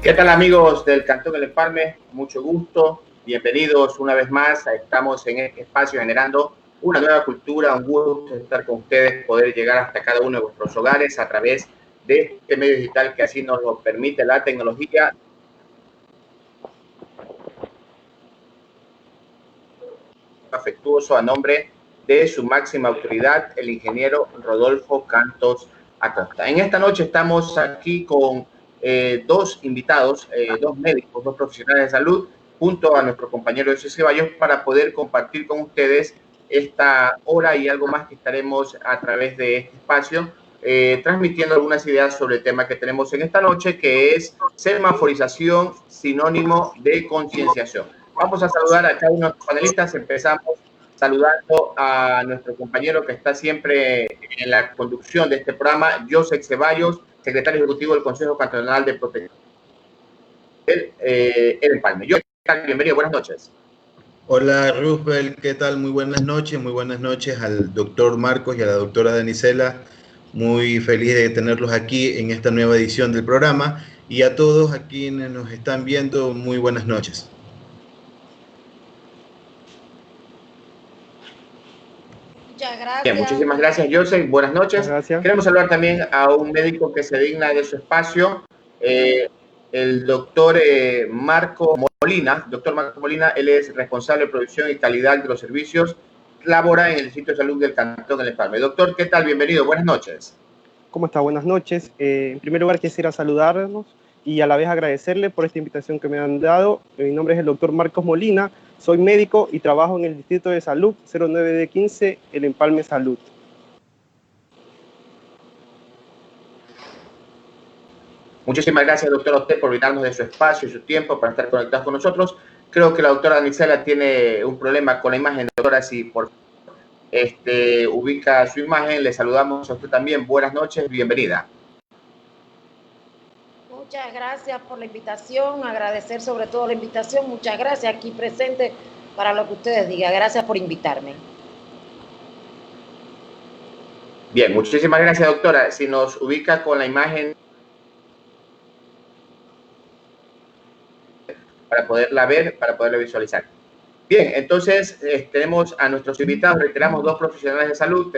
¿Qué tal, amigos del Cantón El Empalme? Mucho gusto, bienvenidos una vez más. Estamos en este espacio generando una nueva cultura, un gusto estar con ustedes, poder llegar hasta cada uno de vuestros hogares a través de este medio digital que así nos lo permite la tecnología. Afectuoso a nombre de su máxima autoridad, el ingeniero Rodolfo Cantos Acosta. En esta noche estamos aquí con dos invitados, dos médicos, dos profesionales de salud, junto a nuestro compañero José Ceballos, para poder compartir con ustedes esta hora y algo más que estaremos a través de este espacio, transmitiendo algunas ideas sobre el tema que tenemos en esta noche, que es semaforización, sinónimo de concienciación. Vamos a saludar a cada uno de los panelistas. Empezamos saludando a nuestro compañero que está siempre en la conducción de este programa, José Ceballos, secretario ejecutivo del Consejo Cantonal de Protección del Empalme. José, bienvenido, buenas noches. Hola, Roosevelt, ¿qué tal? Muy buenas noches al doctor Marcos y a la doctora Danisela. Muy feliz de tenerlos aquí en esta nueva edición del programa, y a todos a quienes nos están viendo, muy buenas noches. Muchas gracias. Bien, muchísimas gracias, José. Buenas noches. Queremos saludar también a un médico que se digna de su espacio, el doctor Marco Molina. Doctor Marco Molina, él es responsable de producción y calidad de los servicios, labora en el Distrito de Salud del Cantón El Empalme. Doctor, ¿qué tal? Bienvenido, buenas noches. ¿Cómo está? Buenas noches. En primer lugar, quisiera saludarnos y a la vez agradecerle por esta invitación que me han dado. Mi nombre es el doctor Marcos Molina, soy médico y trabajo en el Distrito de Salud 09D15, El Empalme Salud. Muchísimas gracias, doctor, a usted por brindarnos de su espacio y su tiempo para estar conectados con nosotros. Creo que la doctora Danisela tiene un problema con la imagen. Doctora, si por ubica su imagen, le saludamos a usted también. Buenas noches, bienvenida. Muchas gracias por la invitación, agradecer sobre todo la invitación. Muchas gracias, aquí presente para lo que ustedes digan. Gracias por invitarme. Bien, muchísimas gracias, doctora. Si nos ubica con la imagen para poderla ver, para poderla visualizar. Bien, entonces tenemos a nuestros invitados, reiteramos, dos profesionales de salud,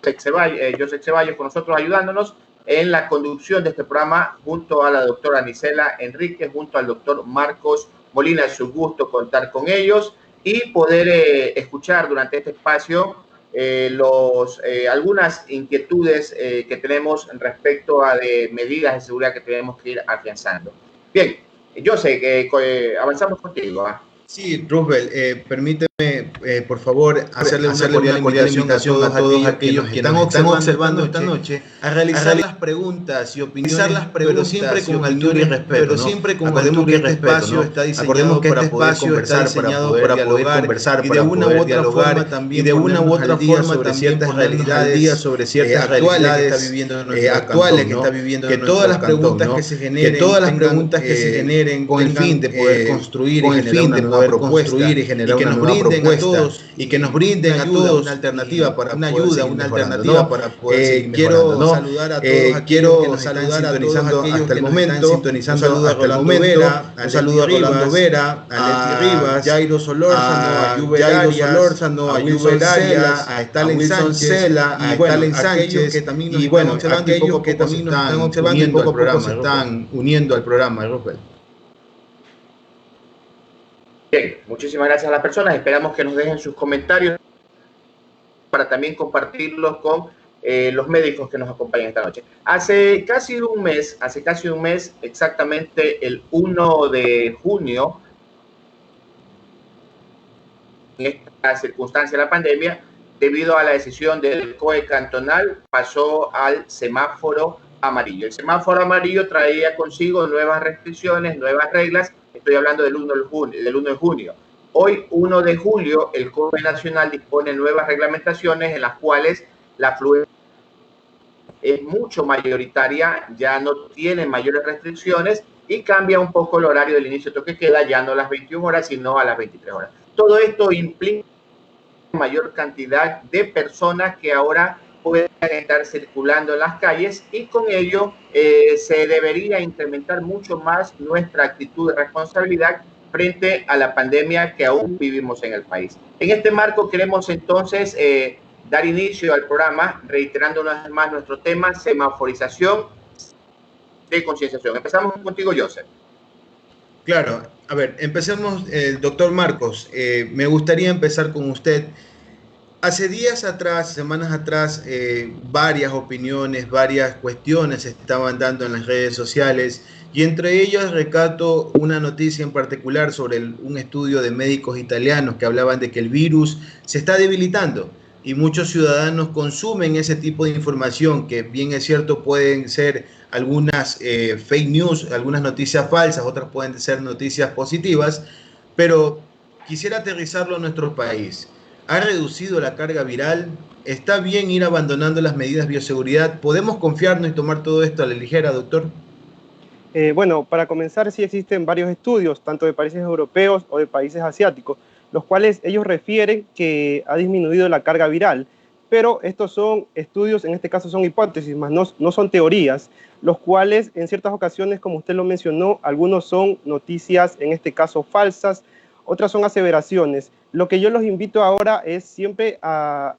José Ceballos con nosotros ayudándonos en la conducción de este programa, junto a la doctora Danisela Enrique, junto al doctor Marcos Molina. Es un gusto contar con ellos y poder escuchar durante este espacio algunas inquietudes que tenemos respecto a medidas de seguridad que tenemos que ir afianzando. Bien, yo sé que avanzamos contigo. Sí, Roosevelt, permíteme, por favor, hacerle una cordial invitación a todos aquellos que están observando esta noche a realizar las preguntas y opiniones, pero siempre con altura y respeto. Acordemos que este espacio está diseñado para poder conversar, y de una u otra forma también sobre ciertas realidades, actuales que está viviendo que todas las preguntas que se generen, con el fin de poder construir y generar una nueva propuesta, y que nos brinden a todos una alternativa para poder seguir mejorando. Quiero saludar a todos aquellos hasta el momento. Un saludo a Rolando Vera, a Leti Rivas, Jairo Solórzano, a Wilson Sela, a Stalin Sánchez, a Stalin Sánchez, y bueno, aquellos que también nos están observando y poco a poco se están uniendo al programa, Roosevelt. Bien, muchísimas gracias a las personas. Esperamos que nos dejen sus comentarios para también compartirlos con los médicos que nos acompañan esta noche. Hace casi un mes, exactamente el 1 de junio, en esta circunstancia de la pandemia, debido a la decisión del COE cantonal, pasó al semáforo amarillo. El semáforo amarillo traía consigo nuevas restricciones, nuevas reglas. Estoy hablando del 1 de junio. Hoy, 1 de julio, el COE nacional dispone nuevas reglamentaciones en las cuales la afluencia es mucho mayoritaria, ya no tiene mayores restricciones y cambia un poco el horario del inicio de toque de queda, ya no a las 21 horas, sino a las 23 horas. Todo esto implica mayor cantidad de personas que ahora puedan estar circulando en las calles, y con ello se debería incrementar mucho más nuestra actitud de responsabilidad frente a la pandemia que aún vivimos en el país. En este marco queremos entonces dar inicio al programa, reiterando una vez más nuestro tema: semaforización de concienciación. Empezamos contigo, Joseph. Claro, a ver, empecemos, doctor Marcos, me gustaría empezar con usted. Hace días atrás, semanas atrás, varias opiniones, varias cuestiones se estaban dando en las redes sociales, y entre ellas recato una noticia en particular sobre un estudio de médicos italianos que hablaban de que el virus se está debilitando, y muchos ciudadanos consumen ese tipo de información, que bien es cierto pueden ser algunas fake news, algunas noticias falsas, otras pueden ser noticias positivas, pero quisiera aterrizarlo a nuestro país. ¿Ha reducido la carga viral? ¿Está bien ir abandonando las medidas de bioseguridad? ¿Podemos confiarnos y tomar todo esto a la ligera, doctor? Bueno, para comenzar, sí existen varios estudios, tanto de países europeos o de países asiáticos, los cuales ellos refieren que ha disminuido la carga viral, pero estos son estudios, en este caso son hipótesis, más no son teorías, los cuales en ciertas ocasiones, como usted lo mencionó, algunos son noticias, en este caso falsas, otras son aseveraciones. Lo que yo los invito ahora es siempre a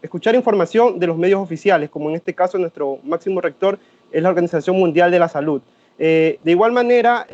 escuchar información de los medios oficiales, como en este caso nuestro máximo rector es la Organización Mundial de la Salud. De igual manera,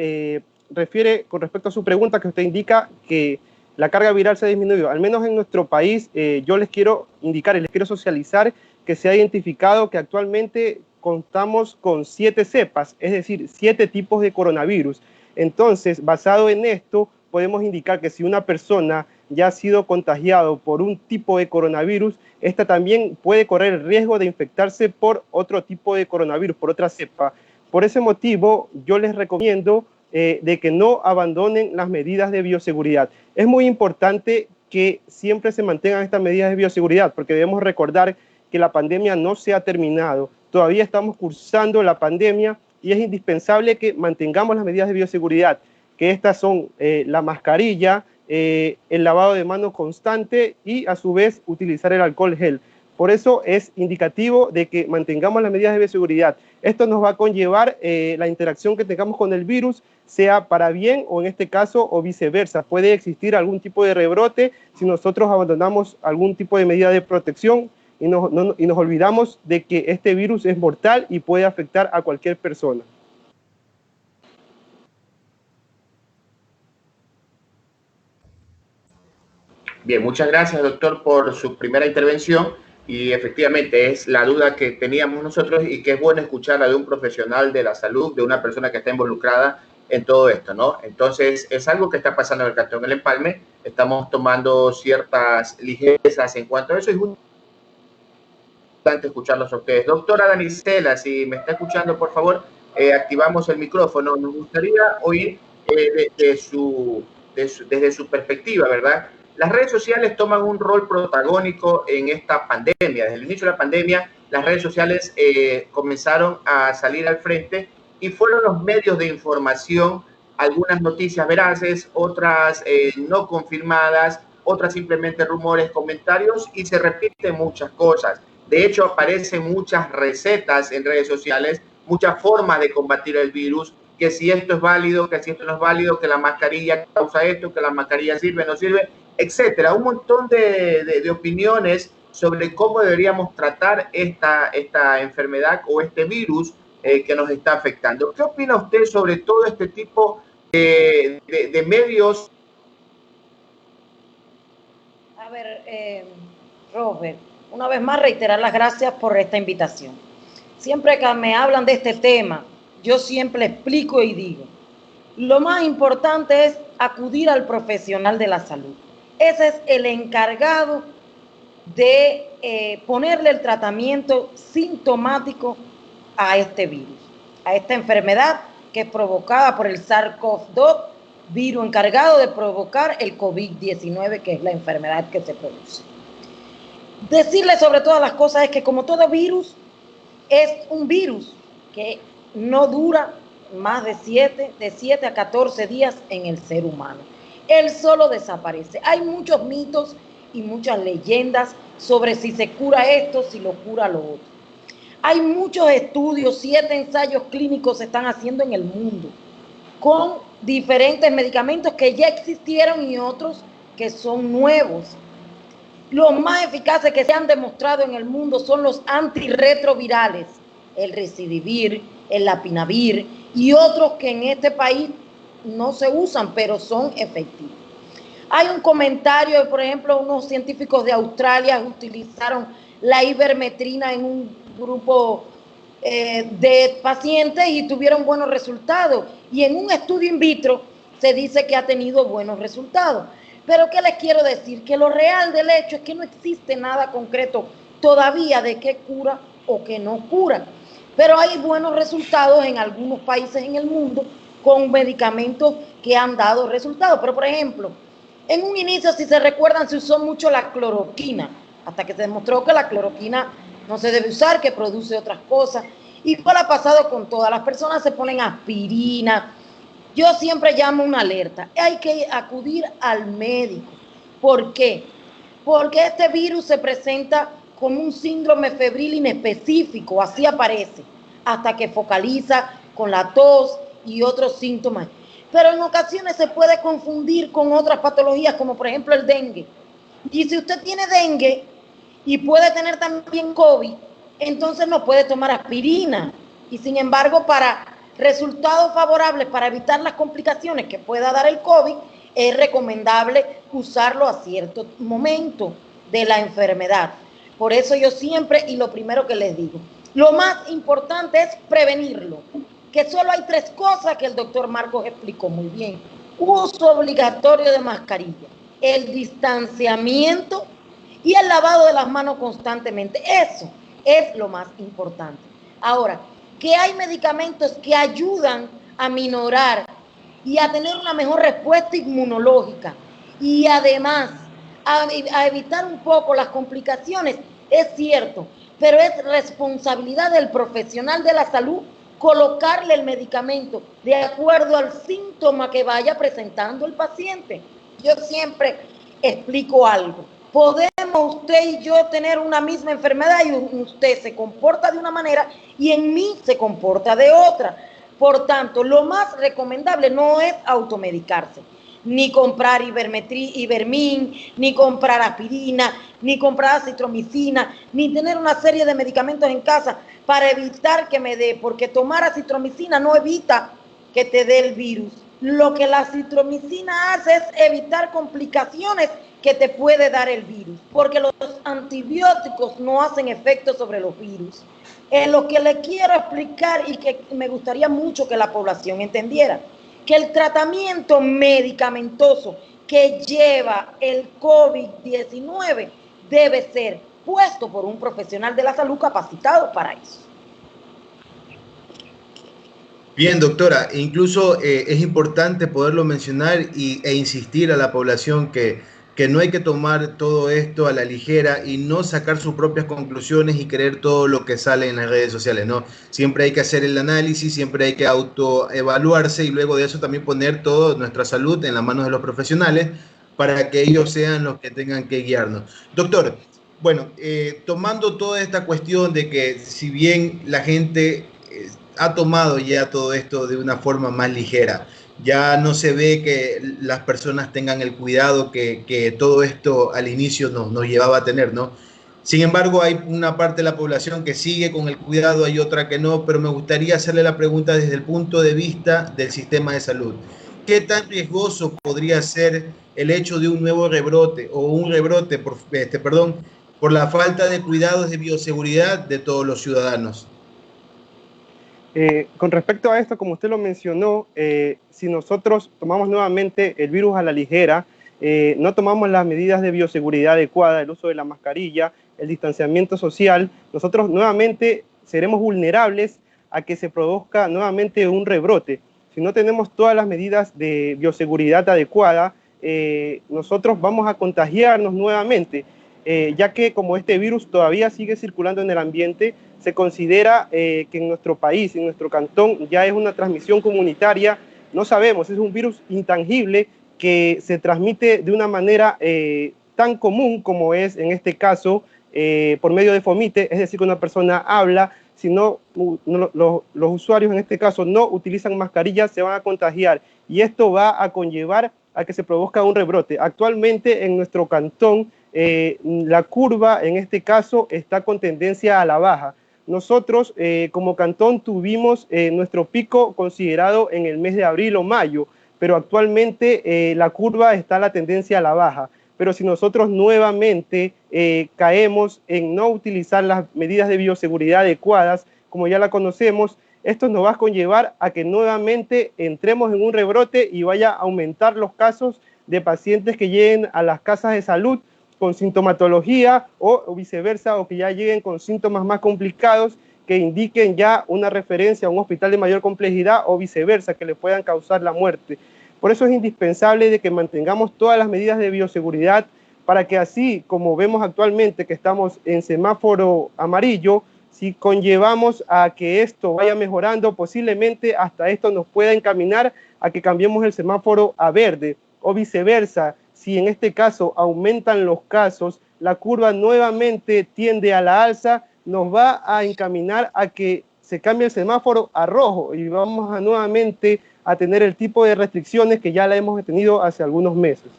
refiere con respecto a su pregunta que usted indica que la carga viral se ha disminuido. Al menos en nuestro país, yo les quiero indicar y les quiero socializar que se ha identificado que actualmente contamos con 7 cepas, es decir, 7 tipos de coronavirus. Entonces, basado en esto, podemos indicar que si una persona ya ha sido contagiado por un tipo de coronavirus, esta también puede correr el riesgo de infectarse por otro tipo de coronavirus, por otra cepa. Por ese motivo, yo les recomiendo de que no abandonen las medidas de bioseguridad. Es muy importante que siempre se mantengan estas medidas de bioseguridad, porque debemos recordar que la pandemia no se ha terminado. Todavía estamos cursando la pandemia y es indispensable que mantengamos las medidas de bioseguridad, que estas son la mascarilla, el lavado de manos constante y a su vez utilizar el alcohol gel. Por eso es indicativo de que mantengamos las medidas de bioseguridad. Esto nos va a conllevar la interacción que tengamos con el virus, sea para bien o en este caso o viceversa. Puede existir algún tipo de rebrote si nosotros abandonamos algún tipo de medida de protección y nos olvidamos de que este virus es mortal y puede afectar a cualquier persona. Bien, muchas gracias, doctor, por su primera intervención, y efectivamente es la duda que teníamos nosotros, y que es bueno escucharla de un profesional de la salud, de una persona que está involucrada en todo esto, ¿no? Entonces, es algo que está pasando en el Cantón El Empalme. Estamos tomando ciertas ligerezas en cuanto a eso, y es importante escucharlos a ustedes. Doctora Danicela, si me está escuchando, por favor, activamos el micrófono. Nos gustaría oír desde su perspectiva, ¿verdad? Las redes sociales toman un rol protagónico en esta pandemia. Desde el inicio de la pandemia, las redes sociales comenzaron a salir al frente, y fueron los medios de información, algunas noticias veraces, otras no confirmadas, otras simplemente rumores, comentarios, y se repiten muchas cosas. De hecho, aparecen muchas recetas en redes sociales, muchas formas de combatir el virus, que si esto es válido, que si esto no es válido, que la mascarilla causa esto, que la mascarilla sirve, no sirve, etcétera. Un montón de opiniones sobre cómo deberíamos tratar esta enfermedad o este virus que nos está afectando. ¿Qué opina usted sobre todo este tipo de medios? A ver, Robert, una vez más reiterar las gracias por esta invitación. Siempre que me hablan de este tema, yo siempre explico y digo, lo más importante es acudir al profesional de la salud. Ese es el encargado de ponerle el tratamiento sintomático a este virus, a esta enfermedad que es provocada por el SARS-CoV-2, virus encargado de provocar el COVID-19, que es la enfermedad que se produce. Decirle sobre todas las cosas es que, como todo virus, es un virus que no dura más de 7 a 14 días en el ser humano. Él solo desaparece. Hay muchos mitos y muchas leyendas sobre si se cura esto, si lo cura lo otro. Hay muchos estudios, 7 ensayos clínicos se están haciendo en el mundo con diferentes medicamentos que ya existieron y otros que son nuevos. Los más eficaces que se han demostrado en el mundo son los antirretrovirales, el Recidivir, el Lapinavir y otros que en este país no se usan, pero son efectivos. Hay un comentario, por ejemplo, unos científicos de Australia utilizaron la ivermectina en un grupo de pacientes y tuvieron buenos resultados. Y en un estudio in vitro se dice que ha tenido buenos resultados. Pero ¿qué les quiero decir? Que lo real del hecho es que no existe nada concreto todavía de qué cura o qué no cura. Pero hay buenos resultados en algunos países en el mundo con medicamentos que han dado resultados. Pero, por ejemplo, en un inicio, si se recuerdan, se usó mucho la cloroquina, hasta que se demostró que la cloroquina no se debe usar, que produce otras cosas. Y ¿cuál ha pasado con todas? Las personas se ponen aspirina. Yo siempre llamo una alerta. Hay que acudir al médico. ¿Por qué? Porque este virus se presenta como un síndrome febril inespecífico, así aparece, hasta que focaliza con la tos y otros síntomas. Pero en ocasiones se puede confundir con otras patologías, como por ejemplo el dengue. Y si usted tiene dengue y puede tener también COVID, entonces no puede tomar aspirina. Y sin embargo, para resultados favorables, para evitar las complicaciones que pueda dar el COVID, es recomendable usarlo a cierto momento de la enfermedad. Por eso yo siempre, y lo primero que les digo, lo más importante es prevenirlo, que solo hay 3 cosas que el doctor Marcos explicó muy bien. Uso obligatorio de mascarilla, el distanciamiento y el lavado de las manos constantemente. Eso es lo más importante. Ahora, que hay medicamentos que ayudan a minorar y a tener una mejor respuesta inmunológica y además a evitar un poco las complicaciones, es cierto, pero es responsabilidad del profesional de la salud colocarle el medicamento de acuerdo al síntoma que vaya presentando el paciente. Yo siempre explico algo. Podemos usted y yo tener una misma enfermedad y usted se comporta de una manera y en mí se comporta de otra. Por tanto, lo más recomendable no es automedicarse, ni comprar ivermín, ni comprar aspirina, ni comprar acitromicina, ni tener una serie de medicamentos en casa para evitar que me dé, porque tomar acitromicina no evita que te dé el virus. Lo que la acitromicina hace es evitar complicaciones que te puede dar el virus, porque los antibióticos no hacen efecto sobre los virus. Lo que le quiero explicar y que me gustaría mucho que la población entendiera, que el tratamiento medicamentoso que lleva el COVID-19 debe ser puesto por un profesional de la salud capacitado para eso. Bien, doctora, incluso es importante poderlo mencionar e insistir a la población que no hay que tomar todo esto a la ligera y no sacar sus propias conclusiones y creer todo lo que sale en las redes sociales, ¿no? Siempre hay que hacer el análisis, siempre hay que autoevaluarse y luego de eso también poner toda nuestra salud en las manos de los profesionales para que ellos sean los que tengan que guiarnos. Doctor, bueno, tomando toda esta cuestión de que si bien la gente ha tomado ya todo esto de una forma más ligera, ya no se ve que las personas tengan el cuidado que todo esto al inicio nos llevaba a tener, ¿no? Sin embargo, hay una parte de la población que sigue con el cuidado, hay otra que no, pero me gustaría hacerle la pregunta desde el punto de vista del sistema de salud. ¿Qué tan riesgoso podría ser el hecho de un nuevo rebrote o un rebrote, por la falta de cuidados de bioseguridad de todos los ciudadanos? Con respecto a esto, como usted lo mencionó, si nosotros tomamos nuevamente el virus a la ligera, no tomamos las medidas de bioseguridad adecuadas, el uso de la mascarilla, el distanciamiento social, nosotros nuevamente seremos vulnerables a que se produzca nuevamente un rebrote. Si no tenemos todas las medidas de bioseguridad adecuada, nosotros vamos a contagiarnos nuevamente, ya que como este virus todavía sigue circulando en el ambiente, se considera que en nuestro país, en nuestro cantón, ya es una transmisión comunitaria. No sabemos, es un virus intangible que se transmite de una manera tan común como es en este caso por medio de fomite, es decir, que una persona habla, si no, los usuarios en este caso no utilizan mascarillas, se van a contagiar y esto va a conllevar a que se produzca un rebrote. Actualmente en nuestro cantón la curva en este caso está con tendencia a la baja. Nosotros como cantón tuvimos nuestro pico considerado en el mes de abril o mayo, pero actualmente la curva está a la tendencia a la baja. Pero si nosotros nuevamente caemos en no utilizar las medidas de bioseguridad adecuadas, como ya la conocemos, esto nos va a conllevar a que nuevamente entremos en un rebrote y vaya a aumentar los casos de pacientes que lleguen a las casas de salud con sintomatología o viceversa, o que ya lleguen con síntomas más complicados que indiquen ya una referencia a un hospital de mayor complejidad o viceversa, que le puedan causar la muerte. Por eso es indispensable de que mantengamos todas las medidas de bioseguridad para que así como vemos actualmente que estamos en semáforo amarillo, si conllevamos a que esto vaya mejorando, posiblemente hasta esto nos pueda encaminar a que cambiemos el semáforo a verde o viceversa. Si en este caso aumentan los casos, la curva nuevamente tiende a la alza, nos va a encaminar a que se cambie el semáforo a rojo y vamos a nuevamente a tener el tipo de restricciones que ya la hemos tenido hace algunos meses.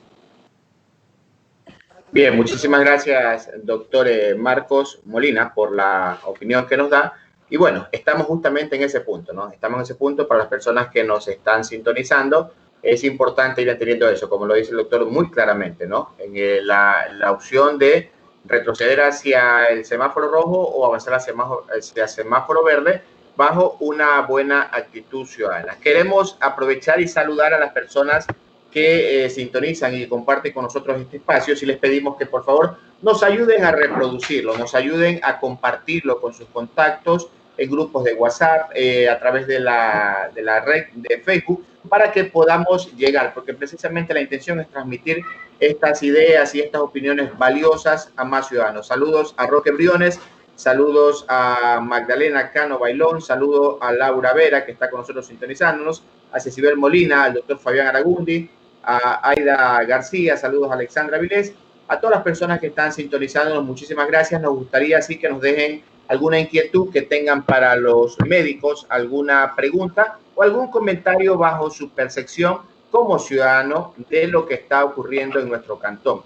Bien, muchísimas gracias, doctor Marcos Molina, por la opinión que nos da. Y bueno, estamos justamente en ese punto, ¿no? Estamos en ese punto para las personas que nos están sintonizando. Es importante ir entendiendo eso, como lo dice el doctor muy claramente, ¿no? En la opción de retroceder hacia el semáforo rojo o avanzar hacia semáforo verde bajo una buena actitud ciudadana. Queremos aprovechar y saludar a las personas que sintonizan y comparten con nosotros este espacio. Si les pedimos que por favor nos ayuden a reproducirlo, nos ayuden a compartirlo con sus contactos en grupos de WhatsApp, a través de la red de Facebook, para que podamos llegar, porque precisamente la intención es transmitir estas ideas y estas opiniones valiosas a más ciudadanos. Saludos a Roque Briones, saludos a Magdalena Cano Bailón, saludos a Laura Vera, que está con nosotros sintonizándonos, a Cecibel Molina, al doctor Fabián Aragundi, a Aida García, saludos a Alexandra Vilés, a todas las personas que están sintonizándonos, muchísimas gracias. Nos gustaría así que nos dejen alguna inquietud que tengan para los médicos, alguna pregunta o algún comentario bajo su percepción como ciudadano de lo que está ocurriendo en nuestro cantón.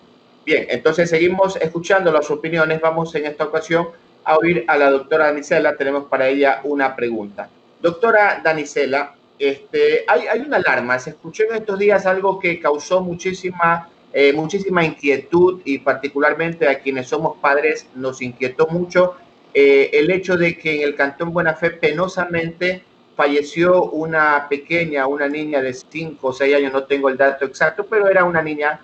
Bien, entonces seguimos escuchando las opiniones. Vamos en esta ocasión a oír a la doctora Danicela. Tenemos para ella una pregunta. Doctora Danicela, hay una alarma. Se escuchó en estos días algo que causó muchísima inquietud, y particularmente a quienes somos padres nos inquietó mucho el hecho de que en el Cantón Buenafé penosamente falleció una niña de 5 o 6 años, no tengo el dato exacto, pero era una niña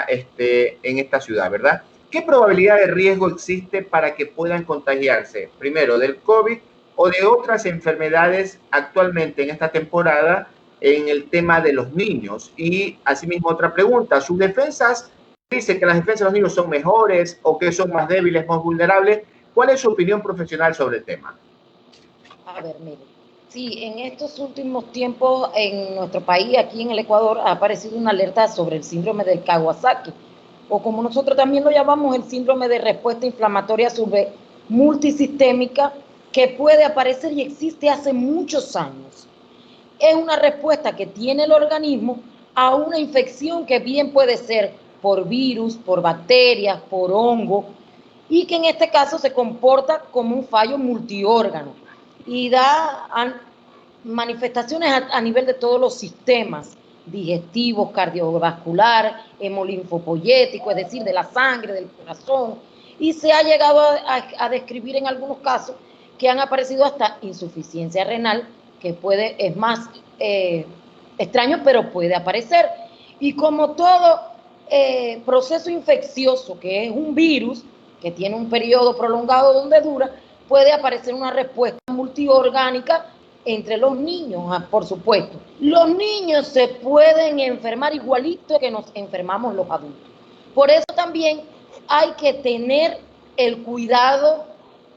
en esta ciudad, ¿verdad? ¿Qué probabilidad de riesgo existe para que puedan contagiarse, primero del COVID o de otras enfermedades actualmente en esta temporada en el tema de los niños? Y asimismo otra pregunta, ¿sus defensas, dice que las defensas de los niños son mejores o que son más débiles, más vulnerables? ¿Cuál es su opinión profesional sobre el tema? A ver, mire, sí, en estos últimos tiempos en nuestro país, aquí en el Ecuador, ha aparecido una alerta sobre el síndrome del Kawasaki, o como nosotros también lo llamamos, el síndrome de respuesta inflamatoria multisistémica, que puede aparecer y existe hace muchos años. Es una respuesta que tiene el organismo a una infección que bien puede ser por virus, por bacterias, por hongo, y que en este caso se comporta como un fallo multiórgano y da manifestaciones a nivel de todos los sistemas digestivos, cardiovascular, hemolinfopoyético, es decir, de la sangre, del corazón, y se ha llegado a describir en algunos casos que han aparecido hasta insuficiencia renal, que es más extraño, pero puede aparecer. Y como todo proceso infeccioso, que es un virus, que tiene un periodo prolongado donde dura, puede aparecer una respuesta multiorgánica entre los niños, por supuesto. Los niños se pueden enfermar igualito que nos enfermamos los adultos. Por eso también hay que tener el cuidado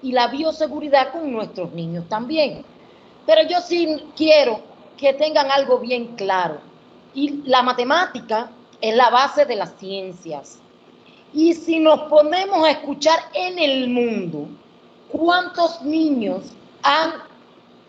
y la bioseguridad con nuestros niños también. Pero yo sí quiero que tengan algo bien claro. Y la matemática es la base de las ciencias. Y si nos ponemos a escuchar en el mundo, ¿cuántos niños han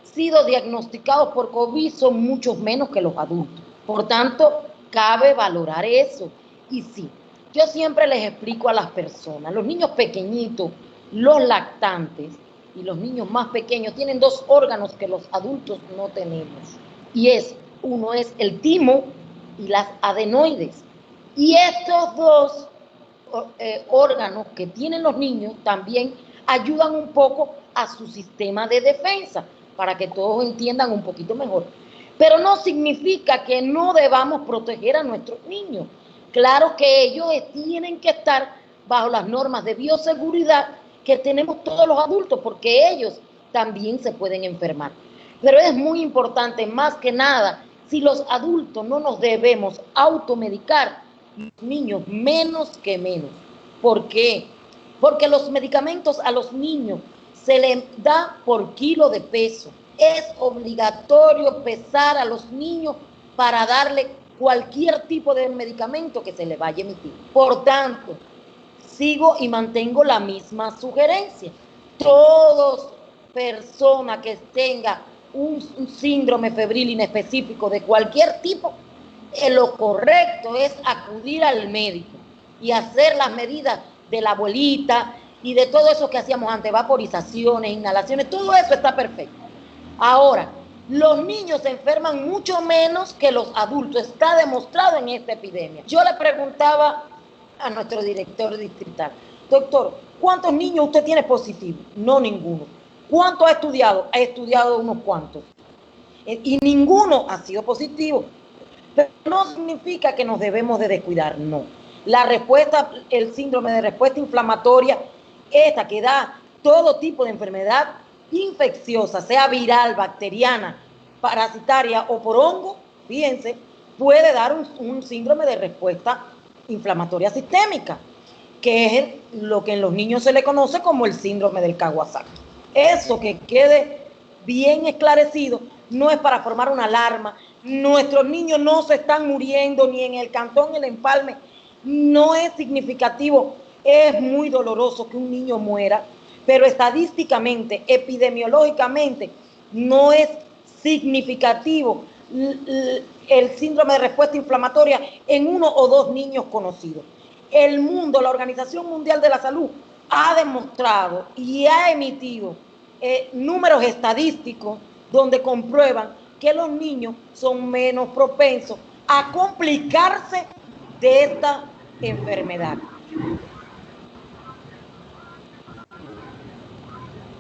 sido diagnosticados por COVID? Son muchos menos que los adultos. Por tanto, cabe valorar eso. Y sí, yo siempre les explico a las personas, los niños pequeñitos, los lactantes y los niños más pequeños tienen dos órganos que los adultos no tenemos. Y uno es el timo y las adenoides. Y estos dos órganos que tienen los niños también ayudan un poco a su sistema de defensa, para que todos entiendan un poquito mejor. Pero no significa que no debamos proteger a nuestros niños. Claro que ellos tienen que estar bajo las normas de bioseguridad que tenemos todos los adultos, porque ellos también se pueden enfermar. Pero es muy importante, más que nada, si los adultos no nos debemos automedicar, los niños menos que menos. ¿Por qué? Porque los medicamentos a los niños se les da por kilo de peso. Es obligatorio pesar a los niños para darle cualquier tipo de medicamento que se le vaya a emitir. Por tanto, sigo y mantengo la misma sugerencia. Toda persona que tenga un síndrome febril inespecífico de cualquier tipo, lo correcto es acudir al médico y hacer las medidas de la abuelita y de todo eso que hacíamos antes, vaporizaciones, inhalaciones, todo eso está perfecto. Ahora, los niños se enferman mucho menos que los adultos, está demostrado en esta epidemia. Yo le preguntaba a nuestro director distrital, doctor, ¿cuántos niños usted tiene positivos? No, ninguno. ¿Cuántos ha estudiado? Ha estudiado unos cuantos. Y ninguno ha sido positivo. Pero no significa que nos debemos de descuidar, no. La respuesta, el síndrome de respuesta inflamatoria, esta que da todo tipo de enfermedad infecciosa, sea viral, bacteriana, parasitaria o por hongo, fíjense, puede dar un síndrome de respuesta inflamatoria sistémica, que es lo que en los niños se le conoce como el síndrome del Kawasaki. Eso, que quede bien esclarecido, no es para formar una alarma. Nuestros niños no se están muriendo ni en el Cantón El Empalme. No es significativo. Es muy doloroso que un niño muera, pero estadísticamente, epidemiológicamente, no es significativo el síndrome de respuesta inflamatoria en 1 o 2 niños conocidos. El mundo, la Organización Mundial de la Salud, ha demostrado y ha emitido números estadísticos donde comprueban que los niños son menos propensos a complicarse de esta enfermedad.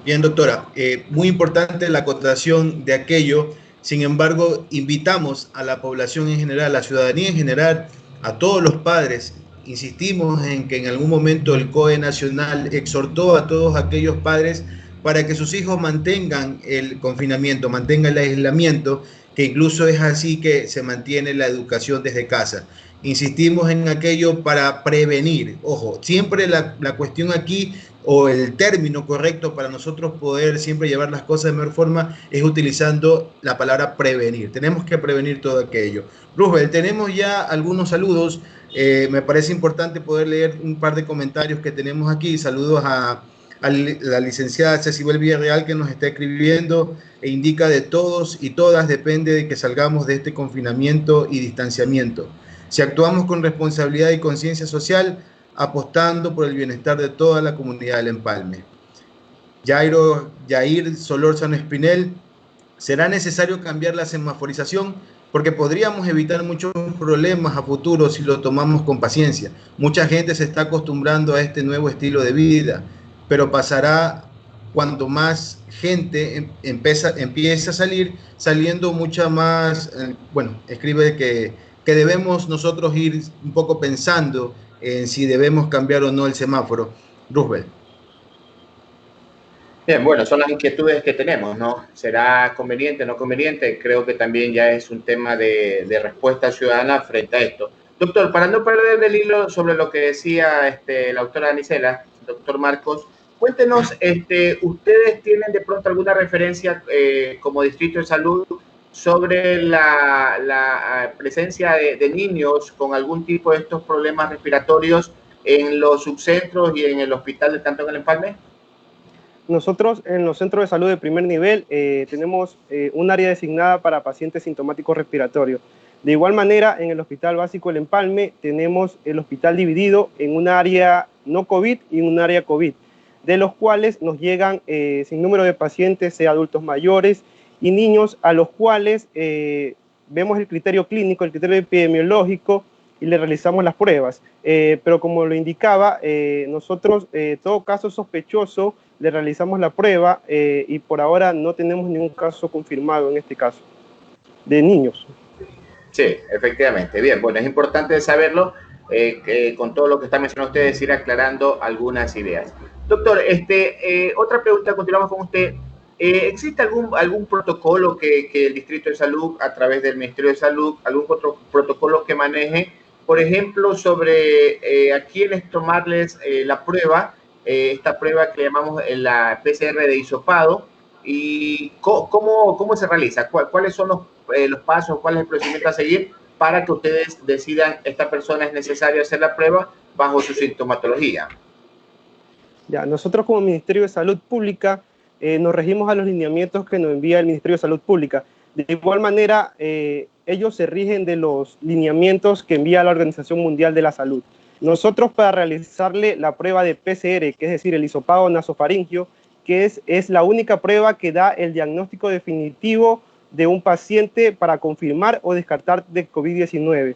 Bien, doctora, muy importante la acotación de aquello. Sin embargo, invitamos a la población en general, a la ciudadanía en general, a todos los padres. Insistimos en que en algún momento el COE Nacional exhortó a todos aquellos padres para que sus hijos mantengan el confinamiento, mantengan el aislamiento, que incluso es así que se mantiene la educación desde casa. Insistimos en aquello para prevenir. Ojo, siempre la cuestión aquí, o el término correcto para nosotros poder siempre llevar las cosas de mejor forma, es utilizando la palabra prevenir. Tenemos que prevenir todo aquello. Roosevelt, tenemos ya algunos saludos. Me parece importante poder leer un par de comentarios que tenemos aquí. Saludos a la licenciada Cecibel Villarreal, que nos está escribiendo e indica: de todos y todas depende de que salgamos de este confinamiento y distanciamiento. Si actuamos con responsabilidad y conciencia social, apostando por el bienestar de toda la comunidad del Empalme. Yair Solórzano Espinel: ¿será necesario cambiar la semaforización? Porque podríamos evitar muchos problemas a futuro si lo tomamos con paciencia. Mucha gente se está acostumbrando a este nuevo estilo de vida, pero pasará cuando más gente empiece a salir, saliendo mucha más. Escribe que debemos nosotros ir un poco pensando en si debemos cambiar o no el semáforo. Roosevelt. Bien, bueno, son las inquietudes que tenemos, ¿no? ¿Será conveniente, no conveniente? Creo que también ya es un tema de respuesta ciudadana frente a esto. Doctor, para no perder el hilo sobre lo que decía la doctora Danicela, doctor Marcos, cuéntenos, ¿ustedes tienen de pronto alguna referencia como Distrito de Salud sobre la presencia de niños con algún tipo de estos problemas respiratorios en los subcentros y en el hospital del Cantón El Empalme? Nosotros en los centros de salud de primer nivel tenemos un área designada para pacientes sintomáticos respiratorios. De igual manera, en el Hospital Básico El Empalme tenemos el hospital dividido en un área no COVID y un área COVID, de los cuales nos llegan sin número de pacientes, sea adultos mayores y niños, a los cuales vemos el criterio clínico, el criterio epidemiológico y le realizamos las pruebas. Pero como lo indicaba, nosotros, todo caso sospechoso, le realizamos la prueba y por ahora no tenemos ningún caso confirmado en este caso, de niños. Sí, efectivamente. Bien, bueno, es importante saberlo, que con todo lo que está mencionando ustedes, ir aclarando algunas ideas. Doctor, otra pregunta, continuamos con usted. ¿Existe algún protocolo que el Distrito de Salud, a través del Ministerio de Salud, algún otro protocolo que maneje, por ejemplo, sobre a quiénes tomarles la prueba, esta prueba que llamamos la PCR de hisopado, y cómo se realiza? ¿Cuáles son los pasos, cuál es el procedimiento a seguir para que ustedes decidan esta persona es necesario hacer la prueba bajo su sintomatología? Ya, nosotros como Ministerio de Salud Pública nos regimos a los lineamientos que nos envía el Ministerio de Salud Pública. De igual manera, ellos se rigen de los lineamientos que envía la Organización Mundial de la Salud. Nosotros, para realizarle la prueba de PCR, que es decir, el hisopado nasofaringio, que es la única prueba que da el diagnóstico definitivo de un paciente para confirmar o descartar de COVID-19.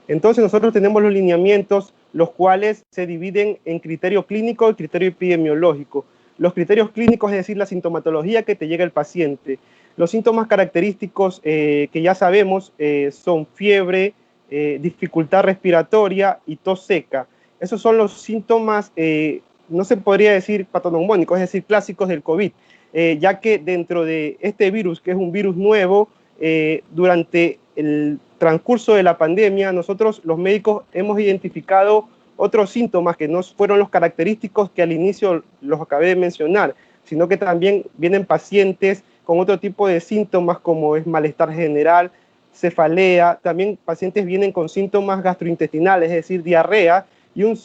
Entonces nosotros tenemos los lineamientos, los cuales se dividen en criterio clínico y criterio epidemiológico. Los criterios clínicos, es decir, la sintomatología que te llega el paciente. Los síntomas característicos que ya sabemos son fiebre, dificultad respiratoria y tos seca. Esos son los síntomas, no se podría decir patoneumónicos, es decir, clásicos del COVID, ya que dentro de este virus, que es un virus nuevo, durante el transcurso de la pandemia, nosotros los médicos hemos identificado otros síntomas que no fueron los característicos que al inicio los acabé de mencionar, sino que también vienen pacientes con otro tipo de síntomas como es malestar general, cefalea, también pacientes vienen con síntomas gastrointestinales, es decir, diarrea, y un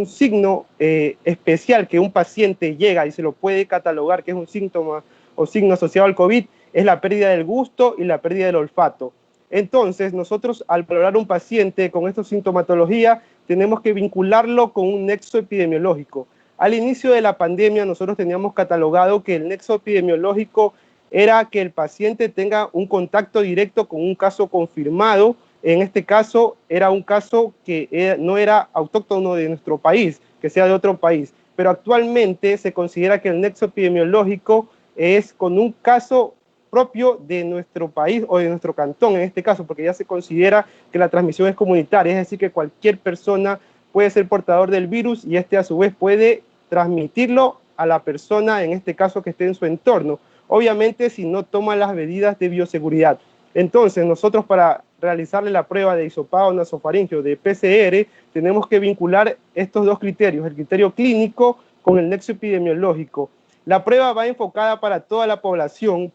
signo especial que un paciente llega y se lo puede catalogar que es un síntoma o signo asociado al COVID, es la pérdida del gusto y la pérdida del olfato. Entonces, nosotros al valorar un paciente con esta sintomatología, tenemos que vincularlo con un nexo epidemiológico. Al inicio de la pandemia, nosotros teníamos catalogado que el nexo epidemiológico era que el paciente tenga un contacto directo con un caso confirmado. En este caso, era un caso que no era autóctono de nuestro país, que sea de otro país. Pero actualmente se considera que el nexo epidemiológico es con un caso propio de nuestro país o de nuestro cantón en este caso, porque ya se considera que la transmisión es comunitaria, es decir, que cualquier persona puede ser portador del virus y a su vez puede transmitirlo a la persona, en este caso, que esté en su entorno. Obviamente, si no toma las medidas de bioseguridad. Entonces, nosotros para realizarle la prueba de hisopado nasofaringio de PCR, tenemos que vincular estos dos criterios, el criterio clínico con el nexo epidemiológico. La prueba va enfocada para toda la población,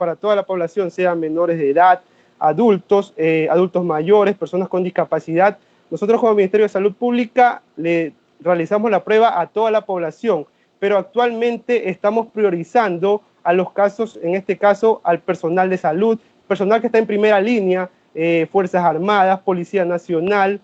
sean menores de edad, adultos, adultos mayores, personas con discapacidad. Nosotros como Ministerio de Salud Pública le realizamos la prueba a toda la población, pero actualmente estamos priorizando a los casos, en este caso, al personal de salud, personal que está en primera línea, Fuerzas Armadas, Policía Nacional,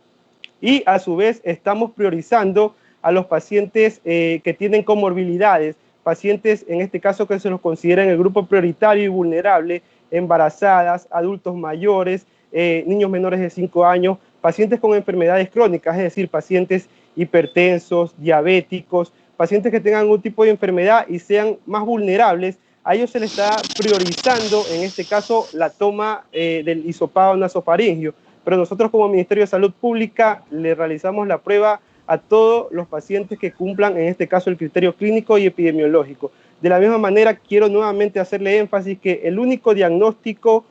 y a su vez estamos priorizando a los pacientes que tienen comorbilidades, pacientes en este caso que se los considera en el grupo prioritario y vulnerable, embarazadas, adultos mayores, niños menores de 5 años, pacientes con enfermedades crónicas, es decir, pacientes hipertensos, diabéticos, pacientes que tengan algún tipo de enfermedad y sean más vulnerables. A ellos se les está priorizando, en este caso, la toma del hisopado nasofaringio. Pero nosotros como Ministerio de Salud Pública le realizamos la prueba a todos los pacientes que cumplan, en este caso, el criterio clínico y epidemiológico. De la misma manera, quiero nuevamente hacerle énfasis que el único diagnóstico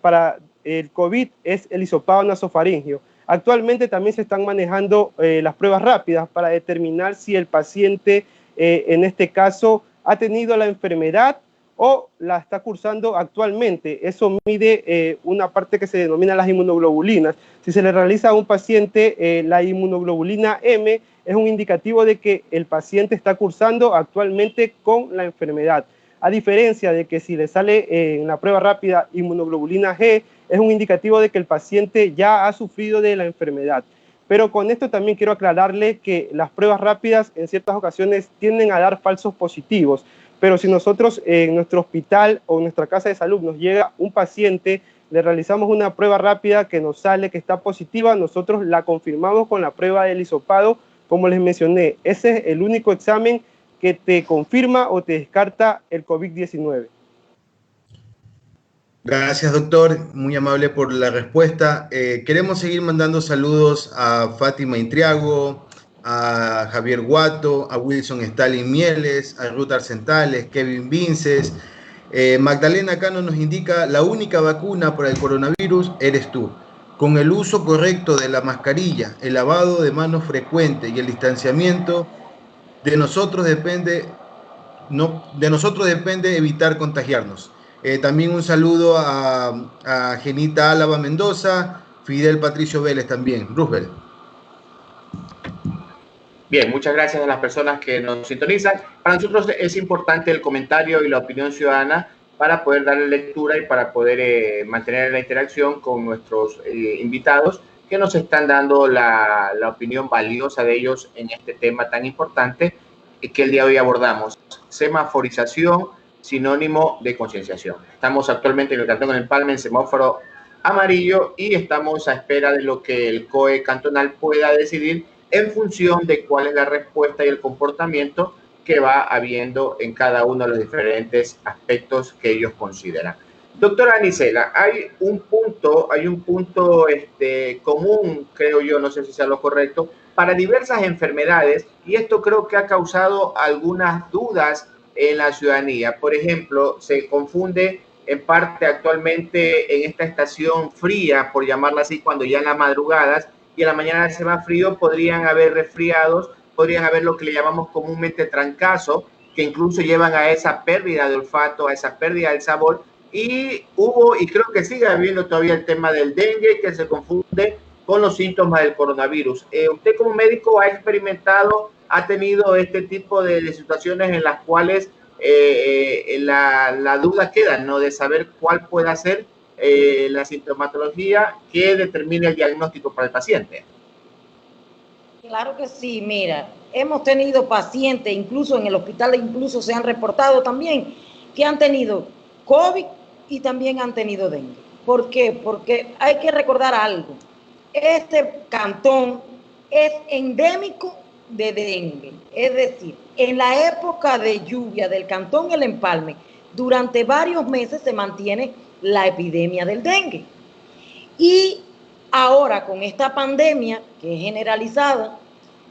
para el COVID es el hisopado nasofaringio. Actualmente también se están manejando las pruebas rápidas para determinar si el paciente, en este caso, ha tenido la enfermedad o la está cursando actualmente. Eso mide una parte que se denomina las inmunoglobulinas. Si se le realiza a un paciente la inmunoglobulina M, es un indicativo de que el paciente está cursando actualmente con la enfermedad. A diferencia de que si le sale en la prueba rápida inmunoglobulina G, es un indicativo de que el paciente ya ha sufrido de la enfermedad. Pero con esto también quiero aclararle que las pruebas rápidas en ciertas ocasiones tienden a dar falsos positivos. Pero si nosotros en nuestro hospital o en nuestra casa de salud nos llega un paciente, le realizamos una prueba rápida que nos sale que está positiva, nosotros la confirmamos con la prueba del hisopado, como les mencioné. Ese es el único examen que te confirma o te descarta el COVID-19. Gracias, doctor. Muy amable por la respuesta. Queremos seguir mandando saludos a Fátima Intriago, a Javier Guato, a Wilson Stalin Mieles, a Ruth Arcentales, Kevin Vinces. Magdalena Cano nos indica: la única vacuna para el coronavirus eres tú. Con el uso correcto de la mascarilla, el lavado de manos frecuente y el distanciamiento, de nosotros depende evitar contagiarnos. También un saludo a Genita Álava Mendoza, Fidel Patricio Vélez también. Roosevelt. Bien, muchas gracias a las personas que nos sintonizan. Para nosotros es importante el comentario y la opinión ciudadana para poder darle lectura y para poder mantener la interacción con nuestros invitados que nos están dando la opinión valiosa de ellos en este tema tan importante que el día de hoy abordamos. Semaforización, sinónimo de concienciación. Estamos actualmente en el Cantón del Empalme en semáforo amarillo y estamos a espera de lo que el COE cantonal pueda decidir en función de cuál es la respuesta y el comportamiento que va habiendo en cada uno de los diferentes aspectos que ellos consideran. Doctora Anicela, hay un punto común, creo yo, no sé si sea lo correcto, para diversas enfermedades, y esto creo que ha causado algunas dudas en la ciudadanía. Por ejemplo, se confunde en parte actualmente en esta estación fría, por llamarla así, cuando ya en las madrugadas y en la mañana se va frío, podrían haber resfriados, podrían haber lo que le llamamos comúnmente trancazo, que incluso llevan a esa pérdida de olfato, a esa pérdida del sabor. Y hubo, y creo que sigue habiendo todavía el tema del dengue, que se confunde con los síntomas del coronavirus. Usted como médico ha experimentado, ha tenido este tipo de situaciones en las cuales la duda queda, ¿no?, de saber cuál pueda ser la sintomatología que determine el diagnóstico para el paciente. Claro que sí, mira, hemos tenido pacientes, incluso en el hospital, incluso se han reportado también que han tenido COVID y también han tenido dengue. ¿Por qué? Porque hay que recordar algo. Este cantón es endémico de dengue, es decir, en la época de lluvia del Cantón El Empalme, durante varios meses se mantiene la epidemia del dengue. Y ahora con esta pandemia, que es generalizada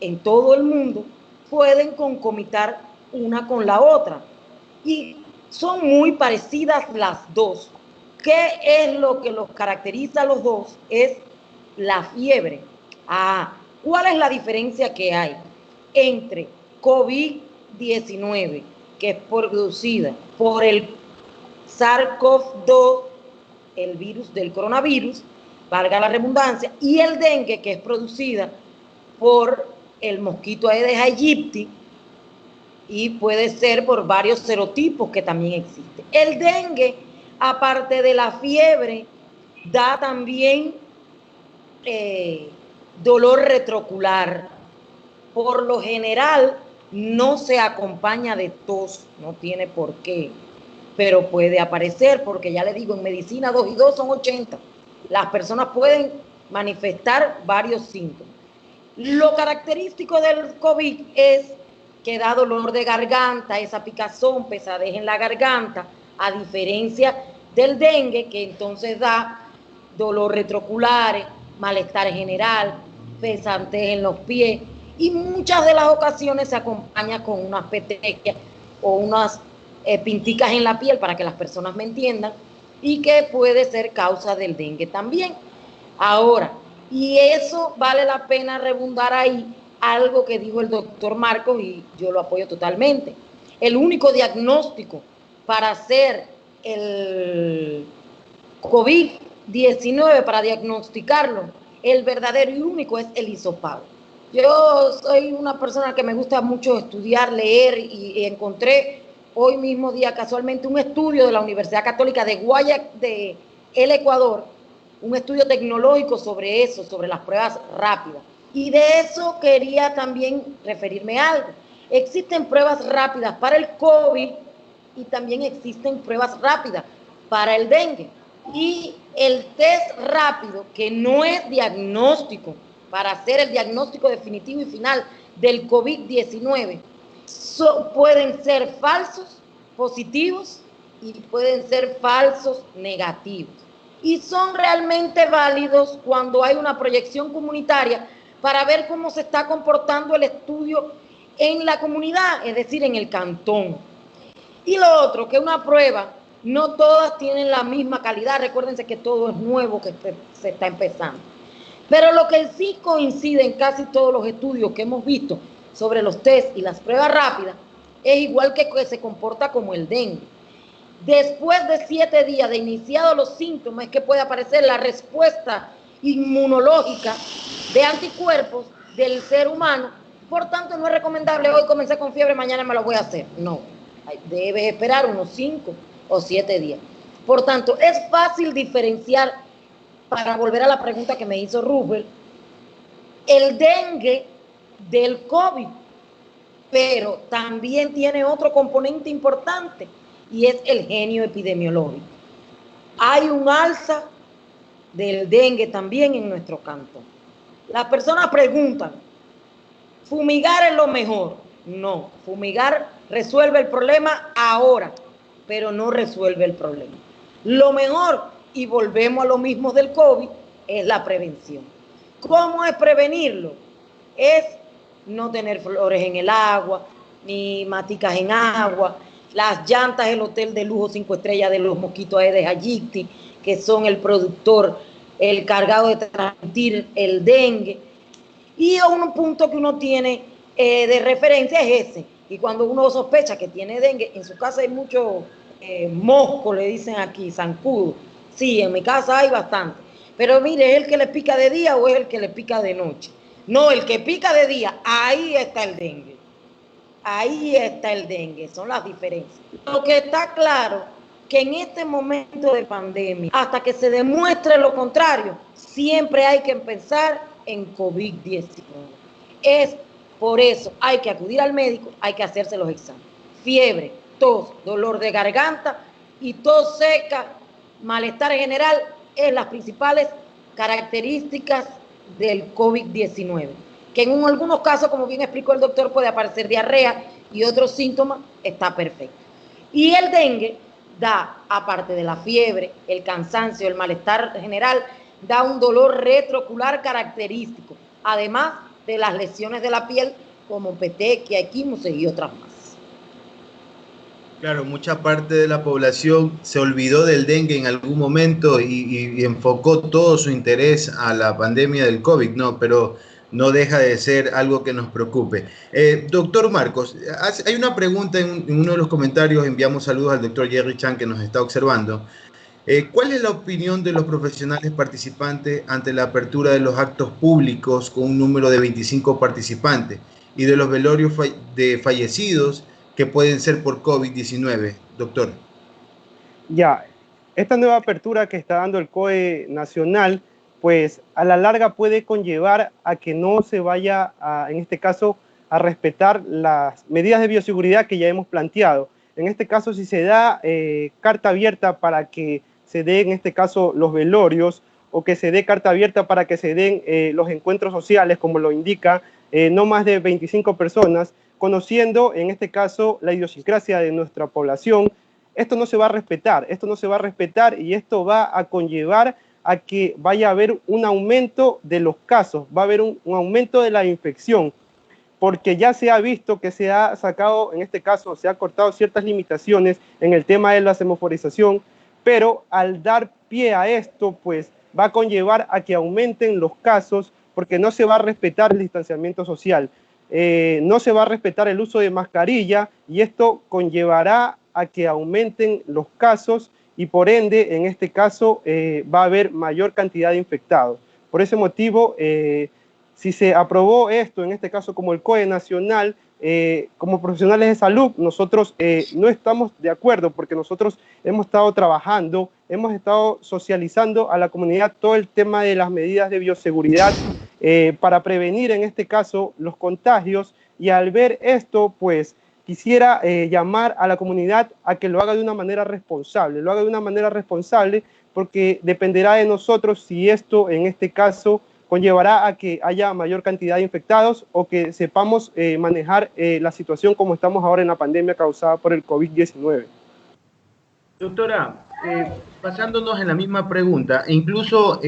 en todo el mundo, pueden concomitar una con la otra. Y son muy parecidas las dos. ¿Qué es lo que los caracteriza a los dos? Es la fiebre. ¿Cuál es la diferencia que hay entre COVID-19, que es producida por el SARS-CoV-2, el virus del coronavirus, valga la redundancia, y el dengue, que es producida por el mosquito Aedes aegypti, y puede ser por varios serotipos que también existen. El dengue, aparte de la fiebre, da también dolor retrocular. Por lo general no se acompaña de tos, no tiene por qué, pero puede aparecer, porque ya le digo, en medicina 2 y 2 son 80. Las personas pueden manifestar varios síntomas. Lo característico del COVID es que da dolor de garganta, esa picazón, pesadez en la garganta, a diferencia del dengue, que entonces da dolor retrocular, malestar general, pesantez en los pies, y muchas de las ocasiones se acompaña con unas petequias o unas pinticas en la piel, para que las personas me entiendan, y que puede ser causa del dengue también. Ahora, y eso vale la pena redundar ahí, algo que dijo el doctor Marcos, y yo lo apoyo totalmente. El único diagnóstico para hacer el COVID-19, para diagnosticarlo, el verdadero y único es el hisopado. Yo soy una persona que me gusta mucho estudiar, leer, y encontré hoy mismo día casualmente un estudio de la Universidad Católica de Guayaquil, de el Ecuador, un estudio tecnológico sobre eso, sobre las pruebas rápidas. Y de eso quería también referirme a algo. Existen pruebas rápidas para el COVID y también existen pruebas rápidas para el dengue. Y el test rápido, que no es diagnóstico, para hacer el diagnóstico definitivo y final del COVID-19, pueden ser falsos positivos y pueden ser falsos negativos. Y son realmente válidos cuando hay una proyección comunitaria para ver cómo se está comportando el estudio en la comunidad, es decir, en el cantón. Y lo otro, que una prueba, no todas tienen la misma calidad. Recuérdense que todo es nuevo, que se está empezando. Pero lo que sí coincide en casi todos los estudios que hemos visto sobre los test y las pruebas rápidas, es igual que se comporta como el dengue. Después de 7 días de iniciados los síntomas, es que puede aparecer la respuesta inmunológica de anticuerpos del ser humano. Por tanto, no es recomendable hoy comencé con fiebre, mañana me lo voy a hacer. No, debes esperar unos 5 o 7 días. Por tanto, es fácil diferenciar, para volver a la pregunta que me hizo Rubel, el dengue del COVID, pero también tiene otro componente importante, y es el genio epidemiológico. Hay un alza del dengue también en nuestro cantón. Las personas preguntan, ¿fumigar es lo mejor? No, fumigar resuelve el problema ahora, pero no resuelve el problema. Lo mejor, y volvemos a lo mismo del COVID, es la prevención. ¿Cómo es prevenirlo? Es no tener flores en el agua, ni maticas en agua, las llantas del hotel de lujo 5 estrellas de los mosquitos Aedes aegypti, que son el productor, el cargado de transmitir el dengue. Y un punto que uno tiene de referencia es ese. Y cuando uno sospecha que tiene dengue, en su casa hay mucho mosco, le dicen aquí, zancudo. Sí, en mi casa hay bastante. Pero mire, ¿es el que le pica de día o es el que le pica de noche? No, el que pica de día, ahí está el dengue. Ahí está el dengue, son las diferencias. Lo que está claro, que en este momento de pandemia, hasta que se demuestre lo contrario, siempre hay que pensar en COVID-19. Es por eso, hay que acudir al médico, hay que hacerse los exámenes. Fiebre, tos, dolor de garganta y tos seca, malestar en general, es las principales características del COVID-19. Que en algunos casos, como bien explicó el doctor, puede aparecer diarrea y otros síntomas, está perfecto. Y el dengue da, aparte de la fiebre, el cansancio, el malestar general, da un dolor retroocular característico, además de las lesiones de la piel como petequia, equimosis y otras más. Claro, mucha parte de la población se olvidó del dengue en algún momento y enfocó todo su interés a la pandemia del COVID, ¿no? Pero no deja de ser algo que nos preocupe. Doctor Marcos, hay una pregunta en uno de los comentarios, enviamos saludos al doctor Jerry Chan que nos está observando. ¿Cuál es la opinión de los profesionales participantes ante la apertura de los actos públicos con un número de 25 participantes y de los velorios de fallecidos que pueden ser por COVID-19, doctor? Ya, esta nueva apertura que está dando el COE nacional, pues a la larga puede conllevar a que no se vaya, en este caso, a respetar las medidas de bioseguridad que ya hemos planteado. En este caso, si se da carta abierta para que se den, en este caso, los velorios, o que se dé carta abierta para que se den los encuentros sociales, como lo indica, no más de 25 personas, conociendo, en este caso, la idiosincrasia de nuestra población, esto no se va a respetar, y esto va a conllevar a que vaya a haber un aumento de los casos, va a haber un aumento de la infección, porque ya se ha visto que se ha sacado, en este caso, se ha cortado ciertas limitaciones en el tema de la semaforización, pero al dar pie a esto, pues va a conllevar a que aumenten los casos, porque no se va a respetar el distanciamiento social, no se va a respetar el uso de mascarilla, y esto conllevará a que aumenten los casos y por ende, en este caso, va a haber mayor cantidad de infectados. Por ese motivo, si se aprobó esto, en este caso como el COE nacional, como profesionales de salud, nosotros no estamos de acuerdo porque nosotros hemos estado trabajando, hemos estado socializando a la comunidad todo el tema de las medidas de bioseguridad para prevenir en este caso los contagios, y al ver esto, pues quisiera llamar a la comunidad a que lo haga de una manera responsable, porque dependerá de nosotros si esto en este caso conllevará a que haya mayor cantidad de infectados o que sepamos manejar la situación como estamos ahora en la pandemia causada por el COVID-19. Doctora, basándonos en la misma pregunta, e incluso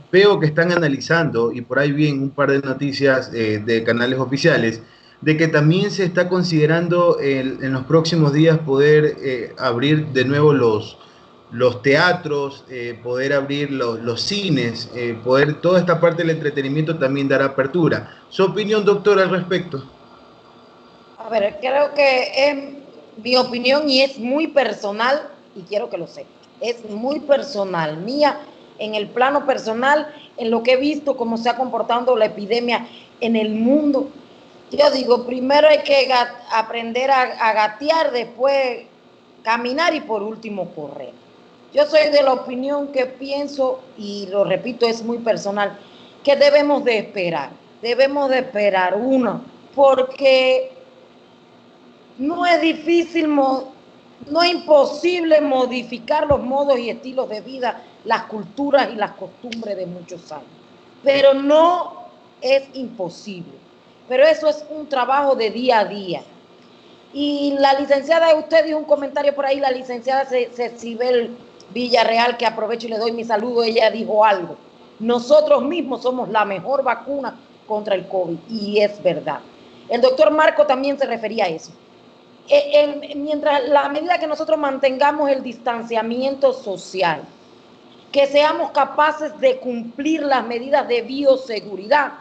veo que están analizando, y por ahí vi en un par de noticias de canales oficiales, de que también se está considerando en los próximos días poder abrir de nuevo los teatros, poder abrir los cines, poder toda esta parte del entretenimiento también dar apertura. ¿Su opinión, doctora, al respecto? A ver, creo que es mi opinión y es muy personal, y quiero que lo sepa. Es muy personal, mía, en el plano personal, en lo que he visto, cómo se ha comportado la epidemia en el mundo. Yo digo, primero hay que aprender a gatear, después caminar y por último correr. Yo soy de la opinión que pienso, y lo repito, es muy personal, que debemos de esperar, porque no es difícil, no es imposible modificar los modos y estilos de vida, las culturas y las costumbres de muchos años, pero no es imposible. Pero eso es un trabajo de día a día. Y la licenciada, usted dijo un comentario por ahí, la licenciada Cecibel Villarreal, que aprovecho y le doy mi saludo, ella dijo algo. Nosotros mismos somos la mejor vacuna contra el COVID, y es verdad. El doctor Marco también se refería a eso. Mientras la medida que nosotros mantengamos el distanciamiento social, que seamos capaces de cumplir las medidas de bioseguridad,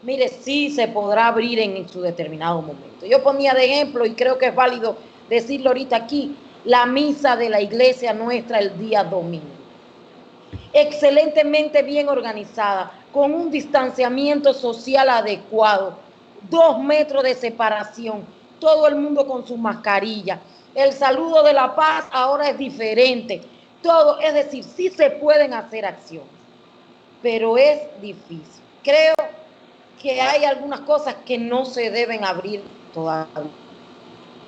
mire, sí se podrá abrir en su determinado momento. Yo ponía de ejemplo, y creo que es válido decirlo ahorita aquí, la misa de la iglesia nuestra el día domingo. Excelentemente bien organizada, con un distanciamiento social adecuado, 2 metros de separación, todo el mundo con su mascarilla. El saludo de la paz ahora es diferente. Todo, es decir, sí se pueden hacer acciones, pero es difícil. Creo que hay algunas cosas que no se deben abrir todavía.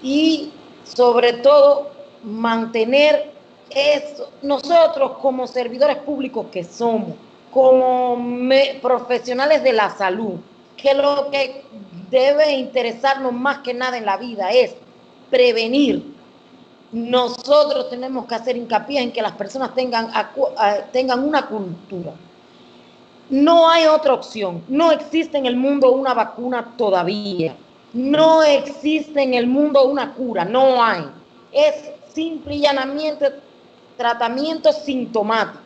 Y sobre todo mantener eso, nosotros como servidores públicos que somos, como profesionales de la salud, que lo que debe interesarnos más que nada en la vida es prevenir. Nosotros tenemos que hacer hincapié en que las personas tengan una cultura. No hay otra opción. No existe en el mundo una vacuna todavía. No existe en el mundo una cura. No hay. Es simple y llanamente tratamiento sintomático.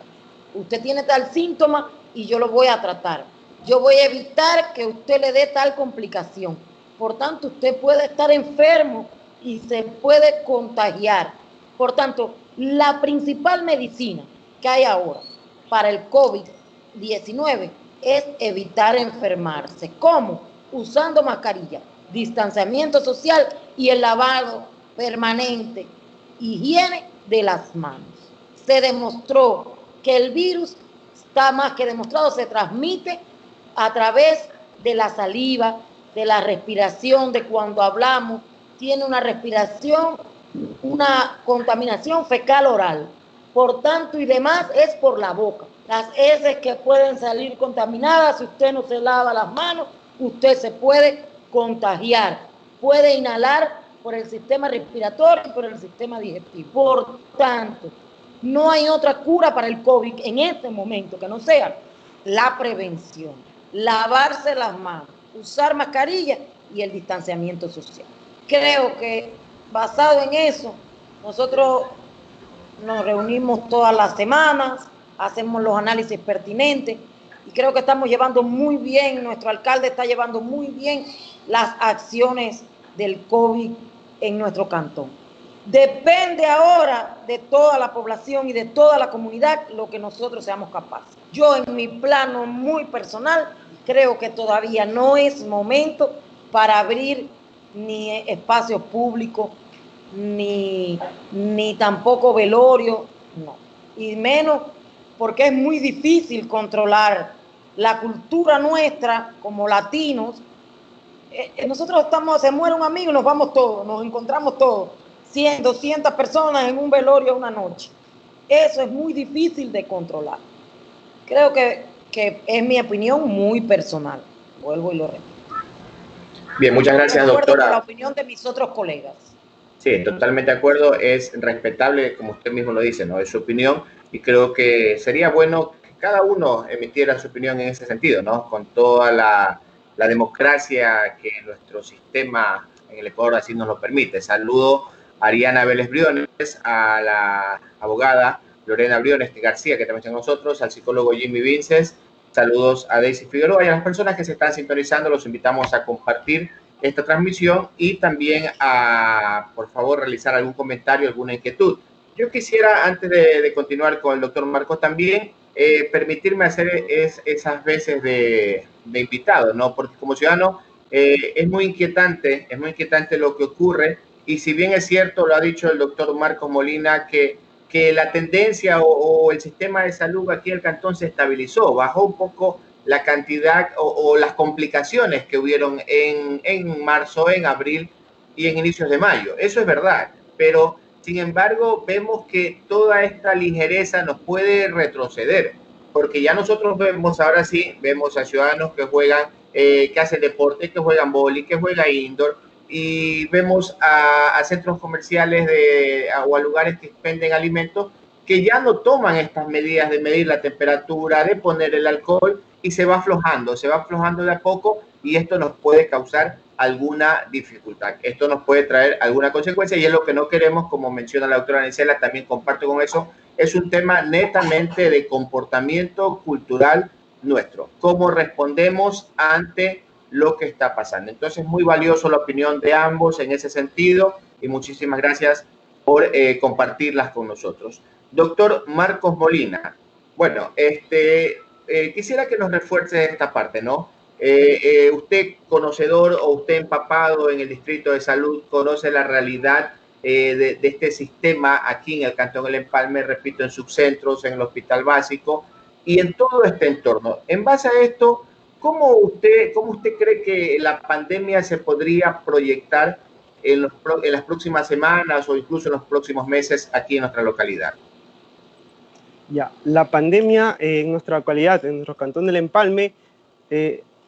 Usted tiene tal síntoma y yo lo voy a tratar. Yo voy a evitar que usted le dé tal complicación. Por tanto, usted puede estar enfermo y se puede contagiar. Por tanto, la principal medicina que hay ahora para el COVID-19 es evitar enfermarse. ¿Cómo? Usando mascarilla, distanciamiento social y el lavado permanente, higiene de las manos. Se demostró que el virus, está más que demostrado, se transmite a través de la saliva, de la respiración, de cuando hablamos, tiene una respiración, una contaminación fecal oral. Por tanto y demás es por la boca. Las heces que pueden salir contaminadas, si usted no se lava las manos, usted se puede contagiar. Puede inhalar por el sistema respiratorio y por el sistema digestivo. Por tanto, no hay otra cura para el COVID en este momento que no sea la prevención, lavarse las manos, usar mascarilla y el distanciamiento social. Creo que basado en eso, nosotros nos reunimos todas las semanas, hacemos los análisis pertinentes y creo que estamos llevando muy bien, nuestro alcalde está llevando muy bien las acciones del COVID en nuestro cantón. Depende ahora de toda la población y de toda la comunidad lo que nosotros seamos capaces. Yo en mi plano muy personal creo que todavía no es momento para abrir ni espacios públicos, ni tampoco velorio, no. Y menos porque es muy difícil controlar la cultura nuestra como latinos. Nosotros se muere un amigo y nos vamos todos, nos encontramos todos, 100, 200 personas en un velorio una noche. Eso es muy difícil de controlar. Creo que es mi opinión muy personal. Vuelvo y lo repito. Bien, muchas gracias, doctora. Con la opinión de mis otros colegas. Sí, totalmente de acuerdo. Es respetable, como usted mismo lo dice, ¿no? Es su opinión y creo que sería bueno que cada uno emitiera su opinión en ese sentido, ¿no? Con toda la democracia que nuestro sistema en el Ecuador así nos lo permite. Saludo a Ariana Vélez Briones, a la abogada Lorena Briones García, que también está con nosotros, al psicólogo Jimmy Vinces. Saludos a Daisy Figueroa y a las personas que se están sintonizando. Los invitamos a compartir esta transmisión y también a, por favor, realizar algún comentario, alguna inquietud. Yo quisiera, antes de continuar con el doctor Marcos, también permitirme hacer esas veces de invitado, ¿no? Porque como ciudadano es muy inquietante lo que ocurre, y si bien es cierto, lo ha dicho el doctor Marcos Molina, que la tendencia o el sistema de salud aquí en el cantón se estabilizó, bajó un poco la cantidad o las complicaciones que hubieron en marzo, en abril y en inicios de mayo. Eso es verdad, pero sin embargo vemos que toda esta ligereza nos puede retroceder, porque ya nosotros vemos, ahora sí, vemos a ciudadanos que juegan, que hacen deporte, que juegan vóley, que juegan indoor, y vemos a centros comerciales o a lugares que venden alimentos que ya no toman estas medidas de medir la temperatura, de poner el alcohol, y se va aflojando de a poco, y esto nos puede causar alguna dificultad. Esto nos puede traer alguna consecuencia y es lo que no queremos, como menciona la doctora Nicela, también comparto con eso, es un tema netamente de comportamiento cultural nuestro, cómo respondemos ante lo que está pasando. Entonces, muy valioso la opinión de ambos en ese sentido y muchísimas gracias por compartirlas con nosotros. Doctor Marcos Molina, bueno, quisiera que nos refuerce esta parte, ¿no? Usted conocedor o usted empapado en el Distrito de Salud, conoce la realidad de este sistema aquí en el Cantón El Empalme, repito, en subcentros, en el Hospital Básico y en todo este entorno. En base a esto, ¿cómo usted cree que la pandemia se podría proyectar en las próximas semanas o incluso en los próximos meses aquí en nuestra localidad? Ya, la pandemia en nuestra localidad, en nuestro Cantón del Empalme,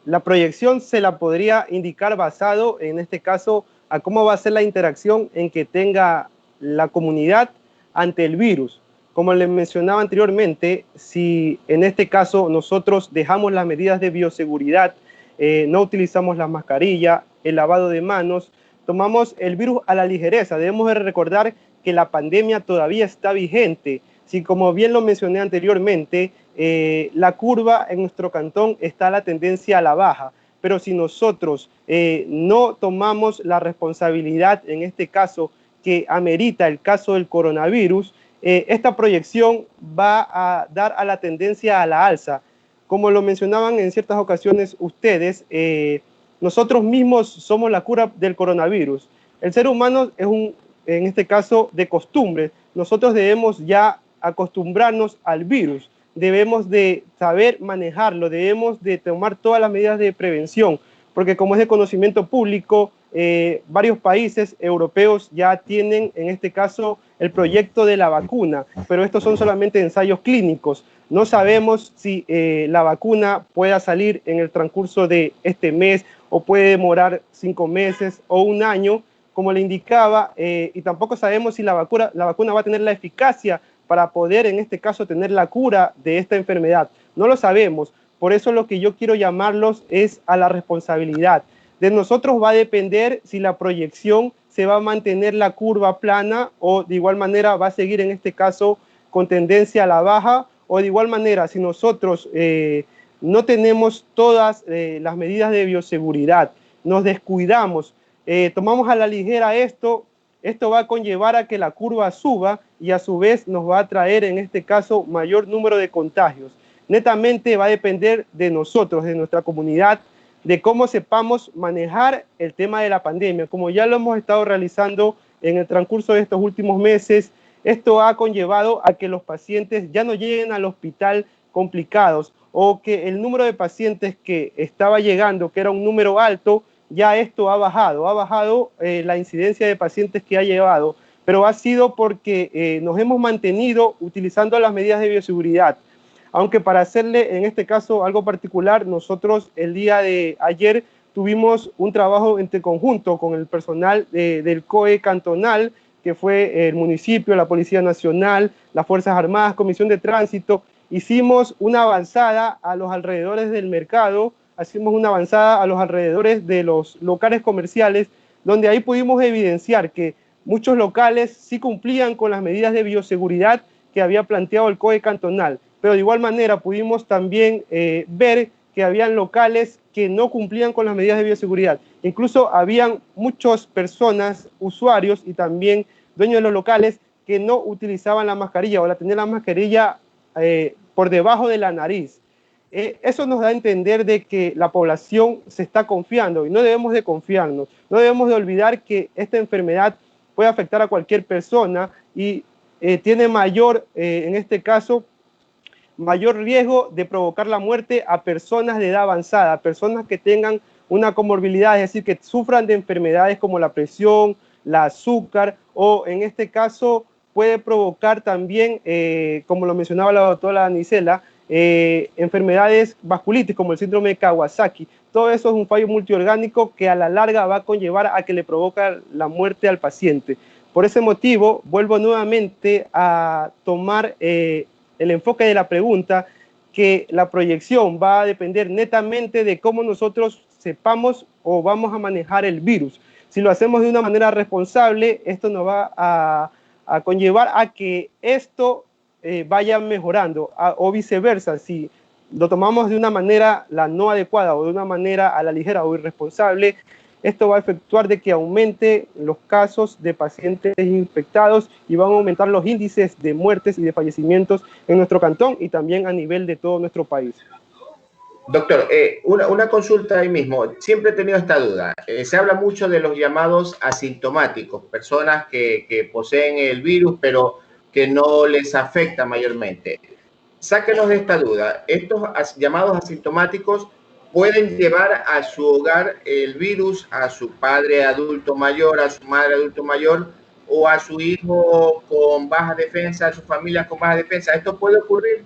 la proyección se la podría indicar basado, en este caso, a cómo va a ser la interacción en que tenga la comunidad ante el virus. Como les mencionaba anteriormente, si en este caso nosotros dejamos las medidas de bioseguridad, no utilizamos la mascarilla, el lavado de manos, tomamos el virus a la ligereza. Debemos de recordar que la pandemia todavía está vigente. Si, como bien lo mencioné anteriormente, la curva en nuestro cantón está a la tendencia a la baja, pero si nosotros no tomamos la responsabilidad, en este caso, que amerita el caso del coronavirus, esta proyección va a dar a la tendencia a la alza. Como lo mencionaban en ciertas ocasiones ustedes, nosotros mismos somos la cura del coronavirus. El ser humano es en este caso, de costumbre. Nosotros debemos ya acostumbrarnos al virus, debemos de saber manejarlo, debemos de tomar todas las medidas de prevención, porque como es de conocimiento público, varios países europeos ya tienen, en este caso, el proyecto de la vacuna, pero estos son solamente ensayos clínicos. No sabemos si la vacuna pueda salir en el transcurso de este mes o puede demorar 5 meses o un año, como le indicaba, y tampoco sabemos si la vacuna va a tener la eficacia para poder, en este caso, tener la cura de esta enfermedad. No lo sabemos. Por eso lo que yo quiero llamarlos es a la responsabilidad. De nosotros va a depender si la proyección se va a mantener la curva plana o de igual manera va a seguir, en este caso, con tendencia a la baja, o de igual manera, si nosotros no tenemos todas las medidas de bioseguridad, nos descuidamos, tomamos a la ligera esto, esto va a conllevar a que la curva suba y a su vez nos va a traer en este caso mayor número de contagios. Netamente va a depender de nosotros, de nuestra comunidad, de cómo sepamos manejar el tema de la pandemia. Como ya lo hemos estado realizando en el transcurso de estos últimos meses, esto ha conllevado a que los pacientes ya no lleguen al hospital complicados, o que el número de pacientes que estaba llegando, que era un número alto, ya esto ha bajado la incidencia de pacientes que ha llevado, pero ha sido porque nos hemos mantenido utilizando las medidas de bioseguridad. Aunque para hacerle en este caso algo particular, nosotros el día de ayer tuvimos un trabajo entre conjunto con el personal del COE cantonal, que fue el municipio, la Policía Nacional, las Fuerzas Armadas, Comisión de Tránsito. Hicimos una avanzada a los alrededores del mercado, hicimos una avanzada a los alrededores de los locales comerciales, donde ahí pudimos evidenciar que muchos locales sí cumplían con las medidas de bioseguridad que había planteado el COE cantonal, pero de igual manera pudimos también ver que habían locales que no cumplían con las medidas de bioseguridad. Incluso habían muchas personas, usuarios y también dueños de los locales que no utilizaban la mascarilla o la tenían la mascarilla por debajo de la nariz. Eso nos da a entender de que la población se está confiando y no debemos de confiarnos. No debemos de olvidar que esta enfermedad puede afectar a cualquier persona y tiene mayor, en este caso, mayor riesgo de provocar la muerte a personas de edad avanzada, a personas que tengan una comorbilidad, es decir, que sufran de enfermedades como la presión, la azúcar, o en este caso puede provocar también, como lo mencionaba la doctora Danicela, enfermedades vasculitis como el síndrome de Kawasaki. Todo eso es un fallo multiorgánico que a la larga va a conllevar a que le provoca la muerte al paciente. Por ese motivo, vuelvo nuevamente a tomar el enfoque de la pregunta, que la proyección va a depender netamente de cómo nosotros sepamos o vamos a manejar el virus. Si lo hacemos de una manera responsable, esto nos va a conllevar a que esto vaya mejorando, o viceversa. Si lo tomamos de una manera la no adecuada o de una manera a la ligera o irresponsable, esto va a efectuar de que aumente los casos de pacientes infectados y van a aumentar los índices de muertes y de fallecimientos en nuestro cantón y también a nivel de todo nuestro país. Doctor, una consulta ahí mismo. Siempre he tenido esta duda. Se habla mucho de los llamados asintomáticos, personas que poseen el virus pero que no les afecta mayormente. Sáquenos de esta duda. ¿Estos llamados asintomáticos pueden llevar a su hogar el virus, a su padre adulto mayor, a su madre adulto mayor, o a su hijo con baja defensa, a su familia con baja defensa? ¿Esto puede ocurrir?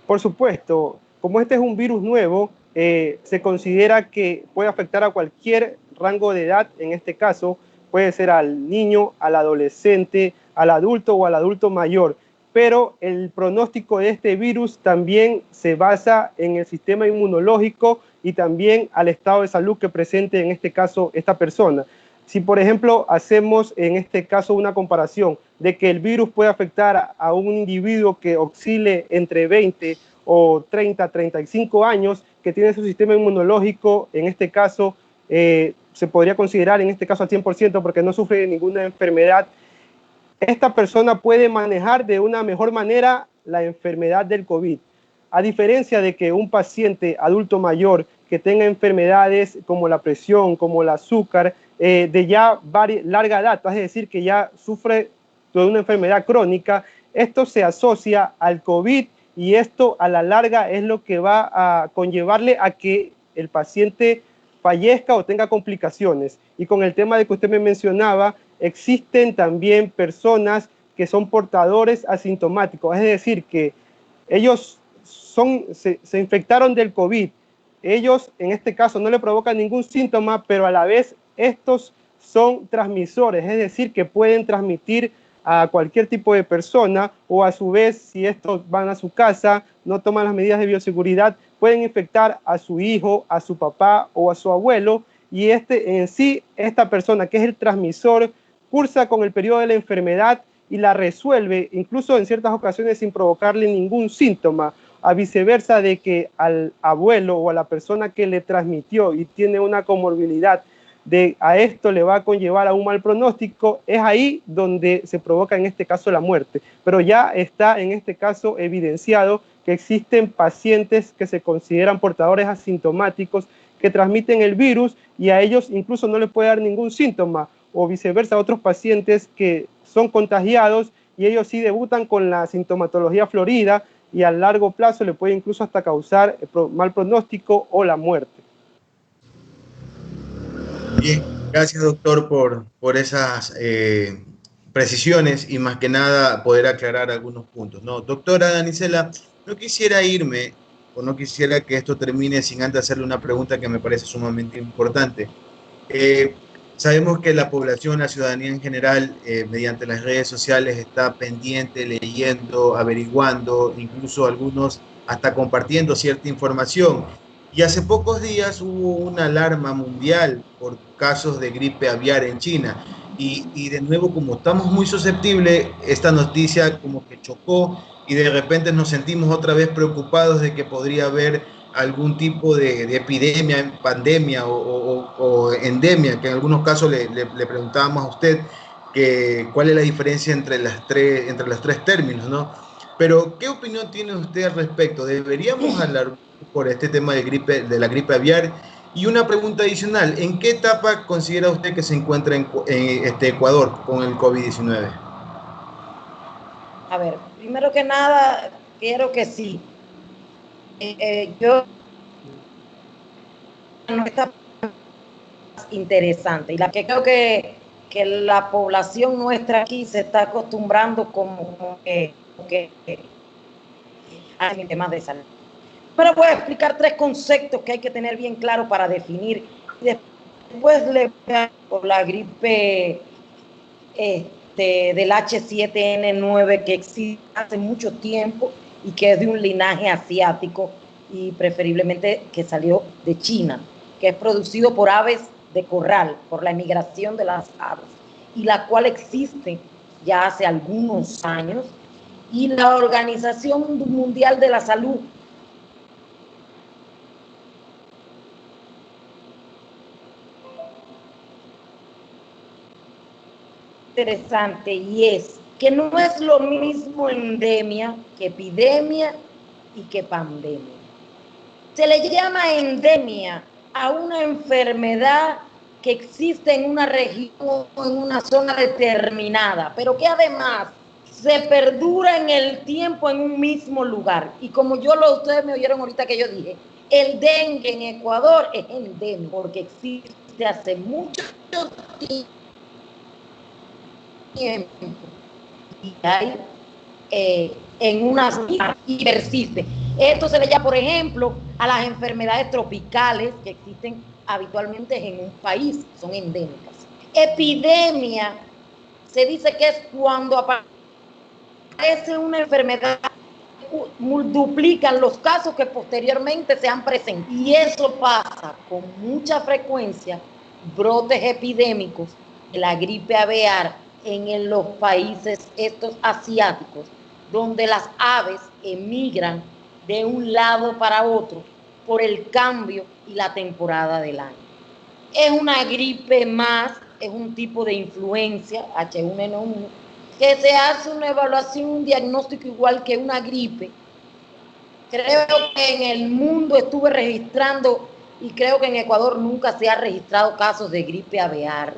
Por supuesto. Como este es un virus nuevo, se considera que puede afectar a cualquier rango de edad. En este caso puede ser al niño, al adolescente, al adulto o al adulto mayor. Pero el pronóstico de este virus también se basa en el sistema inmunológico y también al estado de salud que presente en este caso esta persona. Si, por ejemplo, hacemos en este caso una comparación de que el virus puede afectar a un individuo que oscile entre 20 o 30, 35 años, que tiene su sistema inmunológico, en este caso, se podría considerar en este caso al 100% porque no sufre de ninguna enfermedad, esta persona puede manejar de una mejor manera la enfermedad del COVID. A diferencia de que un paciente adulto mayor que tenga enfermedades como la presión, como el azúcar, de ya larga data, es decir, que ya sufre de una enfermedad crónica, esto se asocia al COVID y esto a la larga es lo que va a conllevarle a que el paciente fallezca o tenga complicaciones. Y con el tema de que usted me mencionaba, existen también personas que son portadores asintomáticos, es decir, que ellos se infectaron del COVID. Ellos, en este caso, no le provocan ningún síntoma, pero a la vez estos son transmisores, es decir, que pueden transmitir a cualquier tipo de persona, o a su vez, si estos van a su casa, no toman las medidas de bioseguridad, pueden infectar a su hijo, a su papá o a su abuelo, y esta persona que es el transmisor cursa con el periodo de la enfermedad y la resuelve, incluso en ciertas ocasiones sin provocarle ningún síntoma, a viceversa de que al abuelo o a la persona que le transmitió y tiene una comorbilidad a esto le va a conllevar a un mal pronóstico, es ahí donde se provoca en este caso la muerte. Pero ya está en este caso evidenciado que existen pacientes que se consideran portadores asintomáticos que transmiten el virus y a ellos incluso no les puede dar ningún síntoma, o viceversa a otros pacientes que son contagiados y ellos sí debutan con la sintomatología florida y a largo plazo le puede incluso hasta causar mal pronóstico o la muerte. Bien, gracias doctor por esas precisiones y más que nada poder aclarar algunos puntos, ¿no? Doctora Danicela, no quisiera irme o no quisiera que esto termine sin antes hacerle una pregunta que me parece sumamente importante. Sabemos que la población, la ciudadanía en general, mediante las redes sociales está pendiente, leyendo, averiguando, incluso algunos hasta compartiendo cierta información. Y hace pocos días hubo una alarma mundial por casos de gripe aviar en China. Y de nuevo, como estamos muy susceptibles, esta noticia como que chocó y de repente nos sentimos otra vez preocupados de que podría haber algún tipo de epidemia, pandemia o endemia, que en algunos casos le preguntábamos a usted que cuál es la diferencia entre los tres términos, ¿no? Pero, ¿qué opinión tiene usted al respecto? ¿Deberíamos hablar por este tema de la gripe aviar? Y una pregunta adicional, ¿en qué etapa considera usted que se encuentra en Ecuador con el COVID-19? A ver, primero que nada, quiero que sí. Yo no está interesante y la que creo que la población nuestra aquí se está acostumbrando como que a temas de salud. Pero voy a explicar tres conceptos que hay que tener bien claro para definir. Después le por la gripe del H7N9 que existe hace mucho tiempo y que es de un linaje asiático y preferiblemente que salió de China, que es producido por aves de corral, por la emigración de las aves, y la cual existe ya hace algunos años, y la Organización Mundial de la Salud interesante, y es que no es lo mismo endemia que epidemia y que pandemia. Se le llama endemia a una enfermedad que existe en una región o en una zona determinada, pero que además se perdura en el tiempo en un mismo lugar. Y como ustedes me oyeron ahorita que yo dije, el dengue en Ecuador es endémico porque existe hace mucho tiempo y hay en unas y persiste. Esto se le llama, por ejemplo, a las enfermedades tropicales que existen habitualmente en un país, son endémicas. Epidemia se dice que es cuando aparece una enfermedad, duplican los casos que posteriormente se han presentado. Y eso pasa con mucha frecuencia, brotes epidémicos de la gripe aviar en los países estos asiáticos, donde las aves emigran de un lado para otro por el cambio y la temporada del año. Es una gripe más, es un tipo de influencia, H1N1, que se hace una evaluación, un diagnóstico igual que una gripe. Creo que en el mundo estuve registrando, y creo que en Ecuador nunca se ha registrado casos de gripe aviar.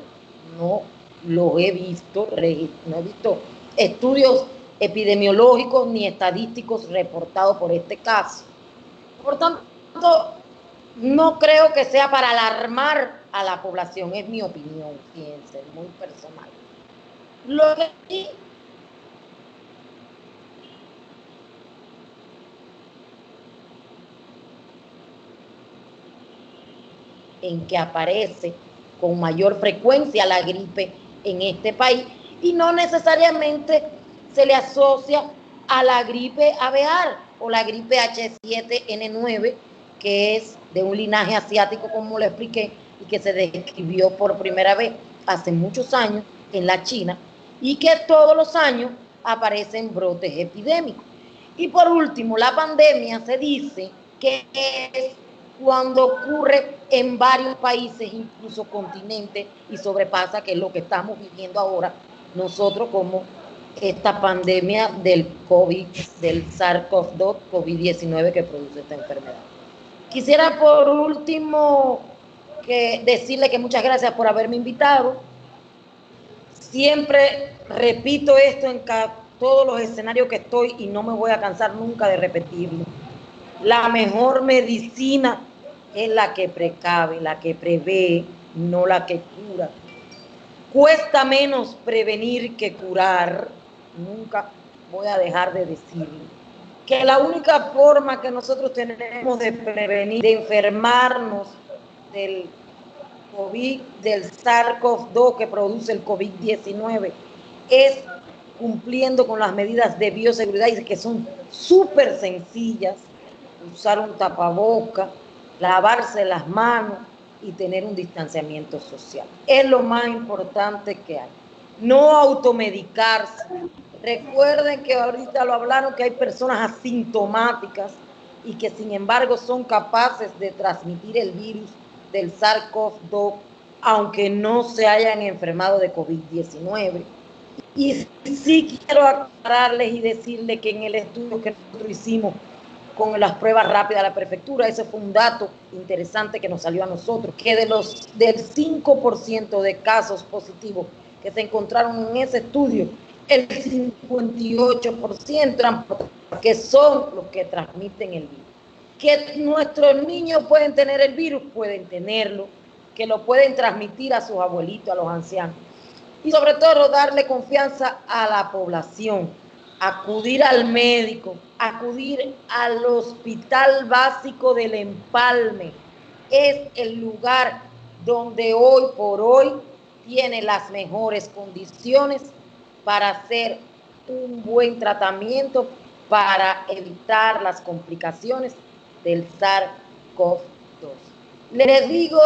No lo he visto, no he visto estudios epidemiológicos ni estadísticos reportados por este caso. Por tanto, no creo que sea para alarmar a la población, es mi opinión, fíjense, muy personal. Lo que sí en que aparece con mayor frecuencia la gripe en este país y no necesariamente se le asocia a la gripe aviar o la gripe H7N9, que es de un linaje asiático, como le expliqué, y que se describió por primera vez hace muchos años en la China y que todos los años aparecen brotes epidémicos. Y por último, la pandemia se dice que es cuando ocurre en varios países, incluso continentes, y sobrepasa, que es lo que estamos viviendo ahora nosotros como esta pandemia del COVID, del SARS-CoV-2, COVID-19 que produce esta enfermedad. Quisiera por último decirle que muchas gracias por haberme invitado. Siempre repito esto en todos los escenarios que estoy y no me voy a cansar nunca de repetirlo. La mejor medicina es la que precave, la que prevé, no la que cura. Cuesta menos prevenir que curar. Nunca voy a dejar de decirlo. Que la única forma que nosotros tenemos de prevenir, de enfermarnos del COVID, del SARS-CoV-2 que produce el COVID-19, es cumpliendo con las medidas de bioseguridad, que son súper sencillas: usar un tapaboca, lavarse las manos y tener un distanciamiento social. Es lo más importante que hay. No automedicarse. Recuerden que ahorita lo hablaron, que hay personas asintomáticas y que sin embargo son capaces de transmitir el virus del SARS-CoV-2, aunque no se hayan enfermado de COVID-19. Y sí quiero aclararles y decirles que en el estudio que nosotros hicimos con las pruebas rápidas de la prefectura, ese fue un dato interesante que nos salió a nosotros, que del 5% de casos positivos que se encontraron en ese estudio, el 58% eran que son los que transmiten el virus. Que nuestros niños pueden tener el virus, pueden tenerlo, que lo pueden transmitir a sus abuelitos, a los ancianos. Y sobre todo darle confianza a la población, acudir al médico, acudir al hospital básico del Empalme. Es el lugar donde hoy por hoy tiene las mejores condiciones para hacer un buen tratamiento, para evitar las complicaciones del SARS-CoV-2. Les digo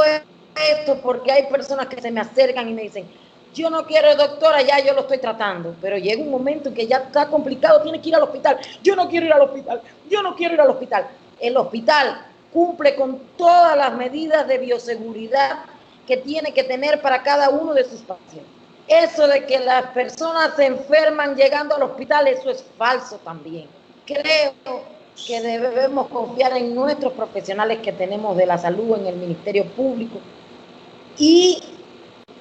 esto porque hay personas que se me acercan y me dicen: yo no quiero, doctora, ya yo lo estoy tratando, pero llega un momento en que ya está complicado, tiene que ir al hospital. Yo no quiero ir al hospital, yo no quiero ir al hospital. El hospital cumple con todas las medidas de bioseguridad que tiene que tener para cada uno de sus pacientes. Eso de que las personas se enferman llegando al hospital, eso es falso también. Creo que debemos confiar en nuestros profesionales que tenemos de la salud en el Ministerio Público y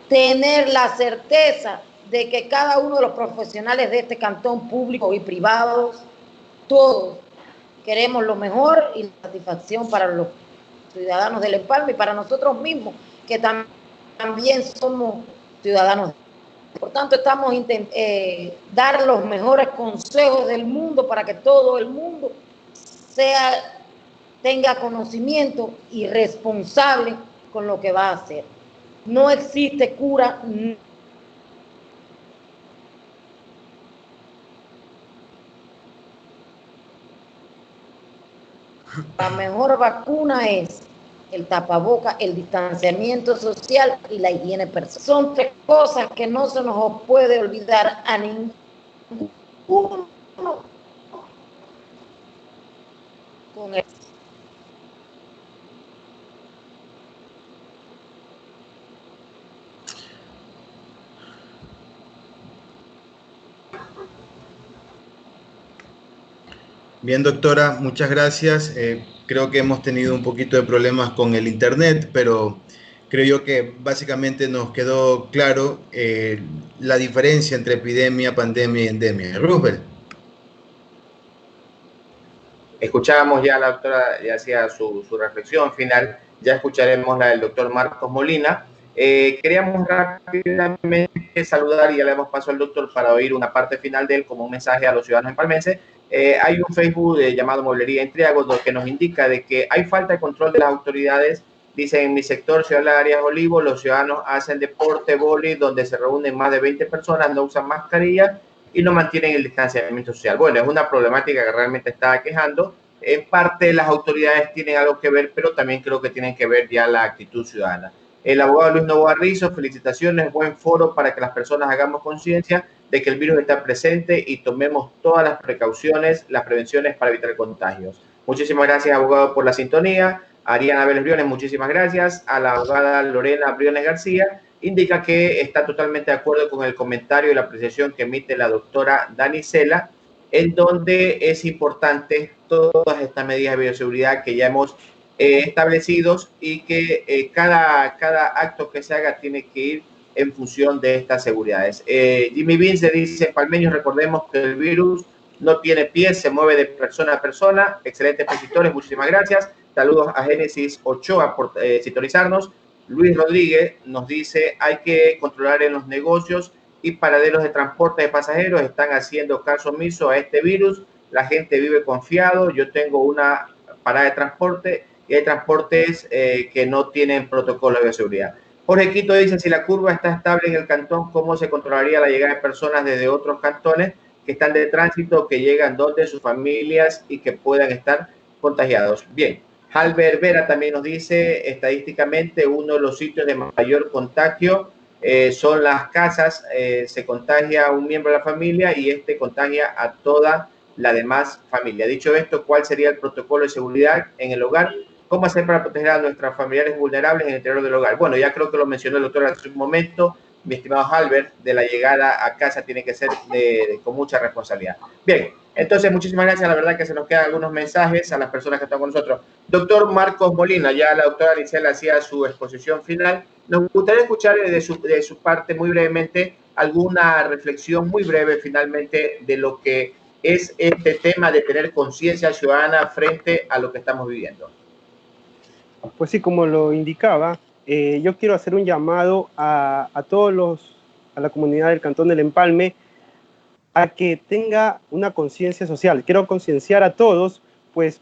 tener la certeza de que cada uno de los profesionales de este cantón, público y privados, todos queremos lo mejor y la satisfacción para los ciudadanos del Empalme y para nosotros mismos, que también somos ciudadanos. Por tanto, estamos intentando dar los mejores consejos del mundo para que todo el mundo tenga conocimiento y responsable con lo que va a hacer. No existe cura. La mejor vacuna es el tapaboca, el distanciamiento social y la higiene personal. Son tres cosas que no se nos puede olvidar a ninguno con eso. Bien, doctora, muchas gracias. Creo que hemos tenido un poquito de problemas con el internet, pero creo yo que básicamente nos quedó claro la diferencia entre epidemia, pandemia y endemia. Roosevelt. Escuchábamos ya, la doctora ya hacía su reflexión final, ya escucharemos la del doctor Marcos Molina. Queríamos rápidamente saludar, y ya le damos paso al doctor para oír una parte final de él como un mensaje a los ciudadanos empalmenses. Hay un Facebook llamado Mueblería Entriagos que nos indica de que hay falta de control de las autoridades. Dice: en mi sector, Ciudad de Arias Olivo, los ciudadanos hacen deporte, boli, donde se reúnen más de 20 personas, no usan mascarilla y no mantienen el distanciamiento social. Bueno, es una problemática que realmente está aquejando. En parte las autoridades tienen algo que ver, pero también creo que tienen que ver ya la actitud ciudadana. El abogado Luis Novoa Rizo, felicitaciones, buen foro para que las personas hagamos conciencia de que el virus está presente y tomemos todas las precauciones, las prevenciones para evitar contagios. Muchísimas gracias, abogado, por la sintonía. Ariana Vélez Briones, muchísimas gracias. A la abogada Lorena Briones García, indica que está totalmente de acuerdo con el comentario y la apreciación que emite la doctora Danicela, en donde es importante todas estas medidas de bioseguridad que ya hemos establecidos y que cada acto que se haga tiene que ir en función de estas seguridades. Jimmy Vince dice, Palmeños, recordemos que el virus no tiene pies, se mueve de persona a persona. Excelentes expositores, muchísimas gracias. Saludos a Génesis Ochoa por sintonizarnos. Luis Rodríguez nos dice, hay que controlar en los negocios y paraderos de transporte de pasajeros, están haciendo caso omiso a este virus, la gente vive confiado. Yo tengo una parada de transporte y hay transportes que no tienen protocolo de bioseguridad. Jorge Quito dice, si la curva está estable en el cantón, ¿cómo se controlaría la llegada de personas desde otros cantones que están de tránsito, que llegan donde sus familias y que puedan estar contagiados? Bien, Halber Vera también nos dice, estadísticamente uno de los sitios de mayor contagio son las casas, se contagia a un miembro de la familia y este contagia a toda la demás familia. Dicho esto, ¿cuál sería el protocolo de seguridad en el hogar? ¿Cómo hacer para proteger a nuestros familiares vulnerables en el interior del hogar? Bueno, ya creo que lo mencionó el doctor hace un momento, mi estimado Halbert, de la llegada a casa tiene que ser con mucha responsabilidad. Bien, entonces muchísimas gracias, la verdad que se nos quedan algunos mensajes a las personas que están con nosotros. Doctor Marcos Molina, ya la doctora Licela hacía su exposición final, nos gustaría escuchar de su parte muy brevemente alguna reflexión muy breve finalmente de lo que es este tema de tener conciencia ciudadana frente a lo que estamos viviendo. Pues sí, como lo indicaba, yo quiero hacer un llamado a la comunidad del Cantón del Empalme a que tenga una conciencia social. Quiero concienciar a todos pues,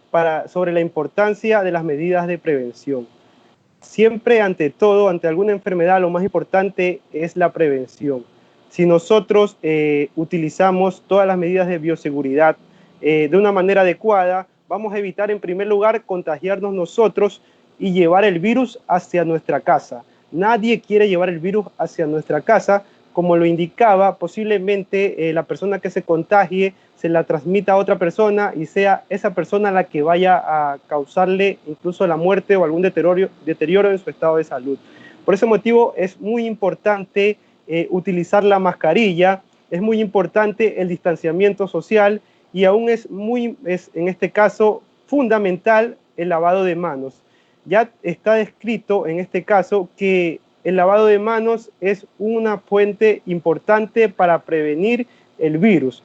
sobre la importancia de las medidas de prevención. Siempre, ante todo, ante alguna enfermedad, lo más importante es la prevención. Si nosotros utilizamos todas las medidas de bioseguridad de una manera adecuada, vamos a evitar, en primer lugar, contagiarnos nosotros y llevar el virus hacia nuestra casa. Nadie quiere llevar el virus hacia nuestra casa. Como lo indicaba, posiblemente la persona que se contagie se la transmita a otra persona y sea esa persona la que vaya a causarle incluso la muerte o algún deterioro en su estado de salud. Por ese motivo es muy importante utilizar la mascarilla, es muy importante el distanciamiento social y aún es en este caso fundamental el lavado de manos. Ya está descrito en este caso que el lavado de manos es una fuente importante para prevenir el virus.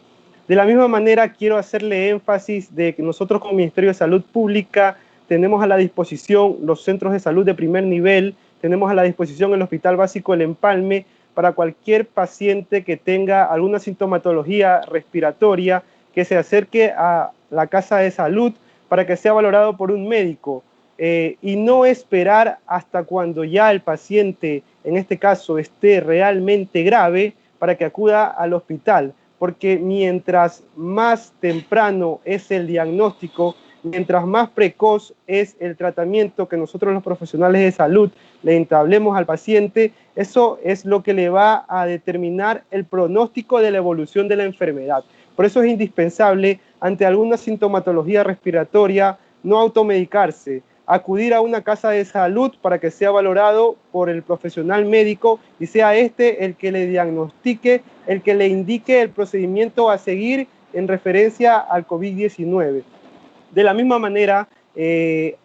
De la misma manera, quiero hacerle énfasis de que nosotros como Ministerio de Salud Pública tenemos a la disposición los centros de salud de primer nivel, tenemos a la disposición el Hospital Básico El Empalme para cualquier paciente que tenga alguna sintomatología respiratoria, que se acerque a la casa de salud para que sea valorado por un médico. Y no esperar hasta cuando ya el paciente, en este caso, esté realmente grave para que acuda al hospital, porque mientras más temprano es el diagnóstico, mientras más precoz es el tratamiento que nosotros los profesionales de salud le entablemos al paciente, eso es lo que le va a determinar el pronóstico de la evolución de la enfermedad. Por eso es indispensable, ante alguna sintomatología respiratoria, no automedicarse, acudir a una casa de salud para que sea valorado por el profesional médico y sea este el que le diagnostique, el que le indique el procedimiento a seguir en referencia al COVID-19. De la misma manera,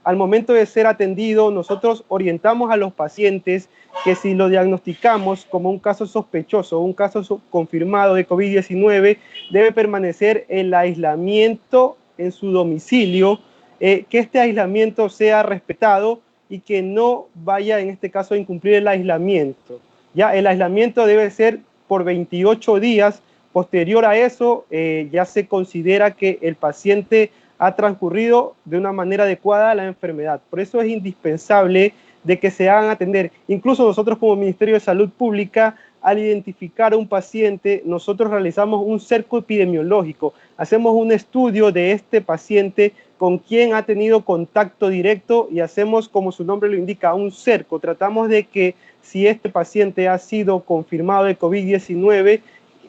al momento de ser atendido, nosotros orientamos a los pacientes que si lo diagnosticamos como un caso sospechoso, un caso confirmado de COVID-19, debe permanecer el aislamiento en su domicilio, que este aislamiento sea respetado y que no vaya, en este caso, a incumplir el aislamiento. Ya el aislamiento debe ser por 28 días. Posterior a eso, ya se considera que el paciente ha transcurrido de una manera adecuada la enfermedad. Por eso es indispensable de que se hagan atender. Incluso nosotros como Ministerio de Salud Pública, al identificar a un paciente, nosotros realizamos un cerco epidemiológico. Hacemos un estudio de este paciente con quien ha tenido contacto directo y hacemos, como su nombre lo indica, un cerco. Tratamos de que si este paciente ha sido confirmado de COVID-19,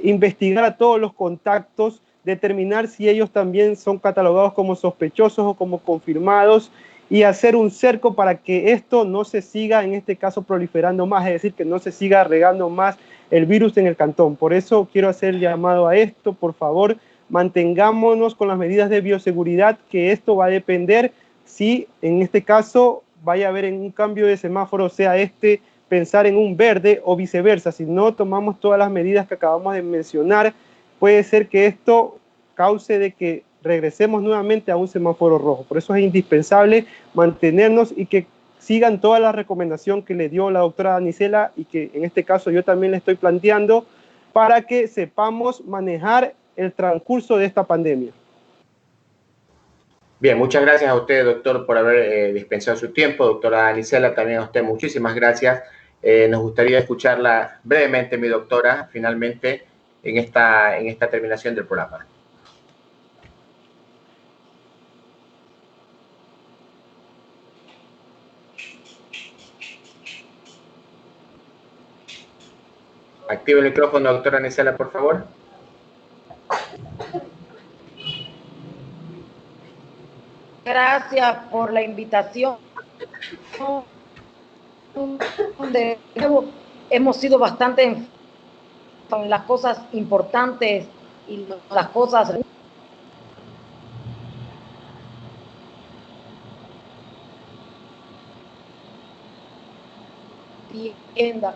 investigar a todos los contactos, determinar si ellos también son catalogados como sospechosos o como confirmados y hacer un cerco para que esto no se siga, en este caso, proliferando más, es decir, que no se siga regando más el virus en el cantón. Por eso quiero hacer el llamado a esto, por favor, mantengámonos con las medidas de bioseguridad, que esto va a depender si en este caso vaya a haber en un cambio de semáforo, sea pensar en un verde o viceversa. Si no tomamos todas las medidas que acabamos de mencionar, puede ser que esto cause de que regresemos nuevamente a un semáforo rojo. Por eso es indispensable mantenernos y que sigan toda la recomendación que le dio la doctora Danicela y que en este caso yo también le estoy planteando para que sepamos manejar el transcurso de esta pandemia. Bien, muchas gracias a usted, doctor, por haber dispensado su tiempo. Doctora Danicela, también a usted muchísimas gracias. Nos gustaría escucharla brevemente, mi doctora, finalmente, en esta terminación del programa. Active el micrófono, doctora Danicela, por favor. Gracias por la invitación. De nuevo, hemos sido bastante en las cosas importantes y las cosas tienda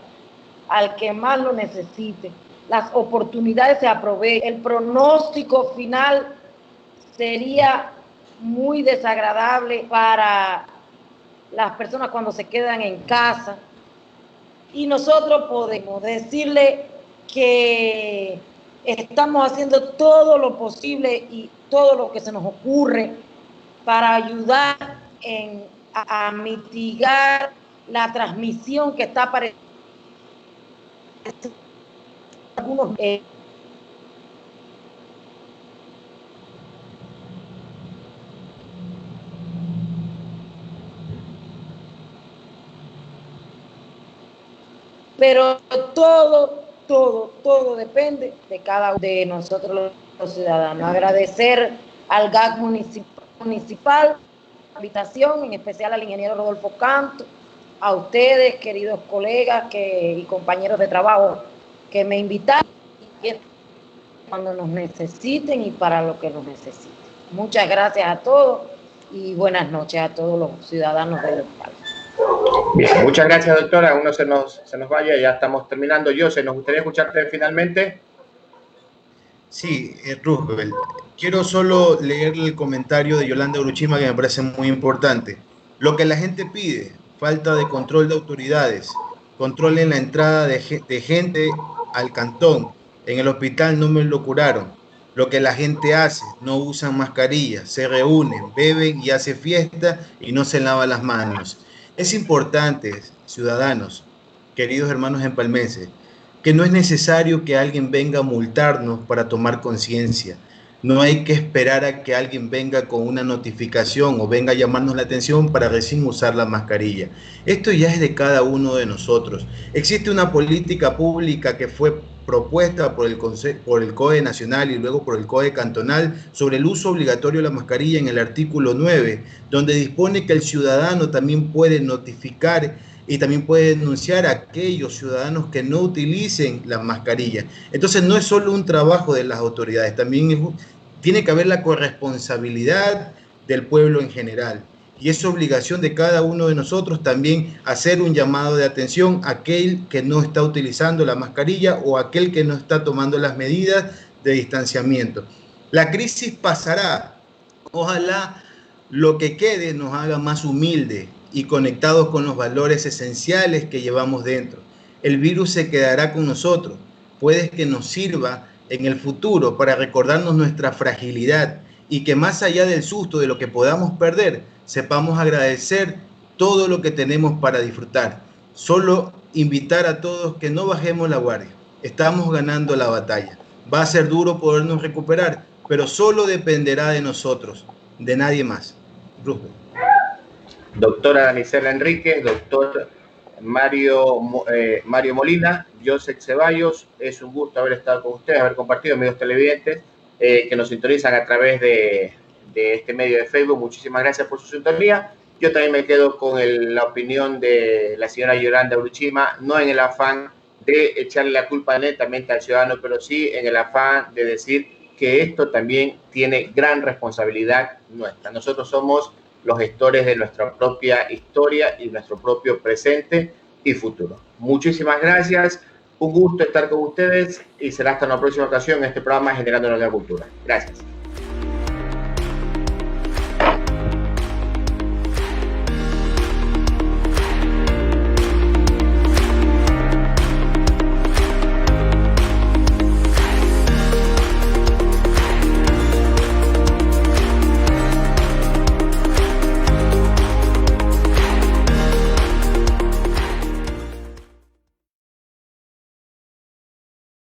al que más lo necesite. Las oportunidades se aprovechen. El pronóstico final sería muy desagradable para las personas cuando se quedan en casa, y nosotros podemos decirle que estamos haciendo todo lo posible y todo lo que se nos ocurre para ayudar a mitigar la transmisión que está apareciendo algunos pero todo depende de cada uno de nosotros los ciudadanos. Agradecer al GAC municipal, la invitación, en especial al ingeniero Rodolfo Cantos, a ustedes, queridos colegas y compañeros de trabajo que me invitaron cuando nos necesiten y para lo que nos necesiten. Muchas gracias a todos y buenas noches a todos los ciudadanos del local. Bien, muchas gracias, doctora. Aún no se nos vaya, ya estamos terminando. José, nos gustaría escucharte finalmente. Sí, Roosevelt. Quiero solo leer el comentario de Yolanda Uruchima que me parece muy importante. Lo que la gente pide, falta de control de autoridades, control en la entrada de gente al cantón. En el hospital no me lo curaron. Lo que la gente hace, no usan mascarillas, se reúnen, beben y hacen fiesta y no se lavan las manos. Es importante, ciudadanos, queridos hermanos empalmenses, que no es necesario que alguien venga a multarnos para tomar conciencia. No hay que esperar a que alguien venga con una notificación o venga a llamarnos la atención para recién usar la mascarilla. Esto ya es de cada uno de nosotros. Existe una política pública que fue propuesta por el COE nacional y luego por el COE cantonal sobre el uso obligatorio de la mascarilla en el artículo 9, donde dispone que el ciudadano también puede notificar y también puede denunciar a aquellos ciudadanos que no utilicen la mascarilla. Entonces no es solo un trabajo de las autoridades, también tiene que haber la corresponsabilidad del pueblo en general. Y es obligación de cada uno de nosotros también hacer un llamado de atención a aquel que no está utilizando la mascarilla o aquel que no está tomando las medidas de distanciamiento. La crisis pasará. Ojalá lo que quede nos haga más humildes y conectados con los valores esenciales que llevamos dentro. El virus se quedará con nosotros. Puede que nos sirva en el futuro para recordarnos nuestra fragilidad y que más allá del susto de lo que podamos perder, sepamos agradecer todo lo que tenemos para disfrutar. Solo invitar a todos que no bajemos la guardia. Estamos ganando la batalla. Va a ser duro podernos recuperar, pero solo dependerá de nosotros, de nadie más. Roosevelt. Doctora Danicela Enríquez, doctor Mario Molina, Joseph Ceballos, es un gusto haber estado con ustedes, haber compartido, amigos televidentes que nos sintonizan a través de este medio de Facebook. Muchísimas gracias por su sintonía. Yo también me quedo con la opinión de la señora Yolanda Uruchima, no en el afán de echarle la culpa netamente al ciudadano, pero sí en el afán de decir que esto también tiene gran responsabilidad nuestra. Nosotros somos los gestores de nuestra propia historia y nuestro propio presente y futuro. Muchísimas gracias, un gusto estar con ustedes y será hasta una próxima ocasión en este programa Generando Nueva Cultura. Gracias.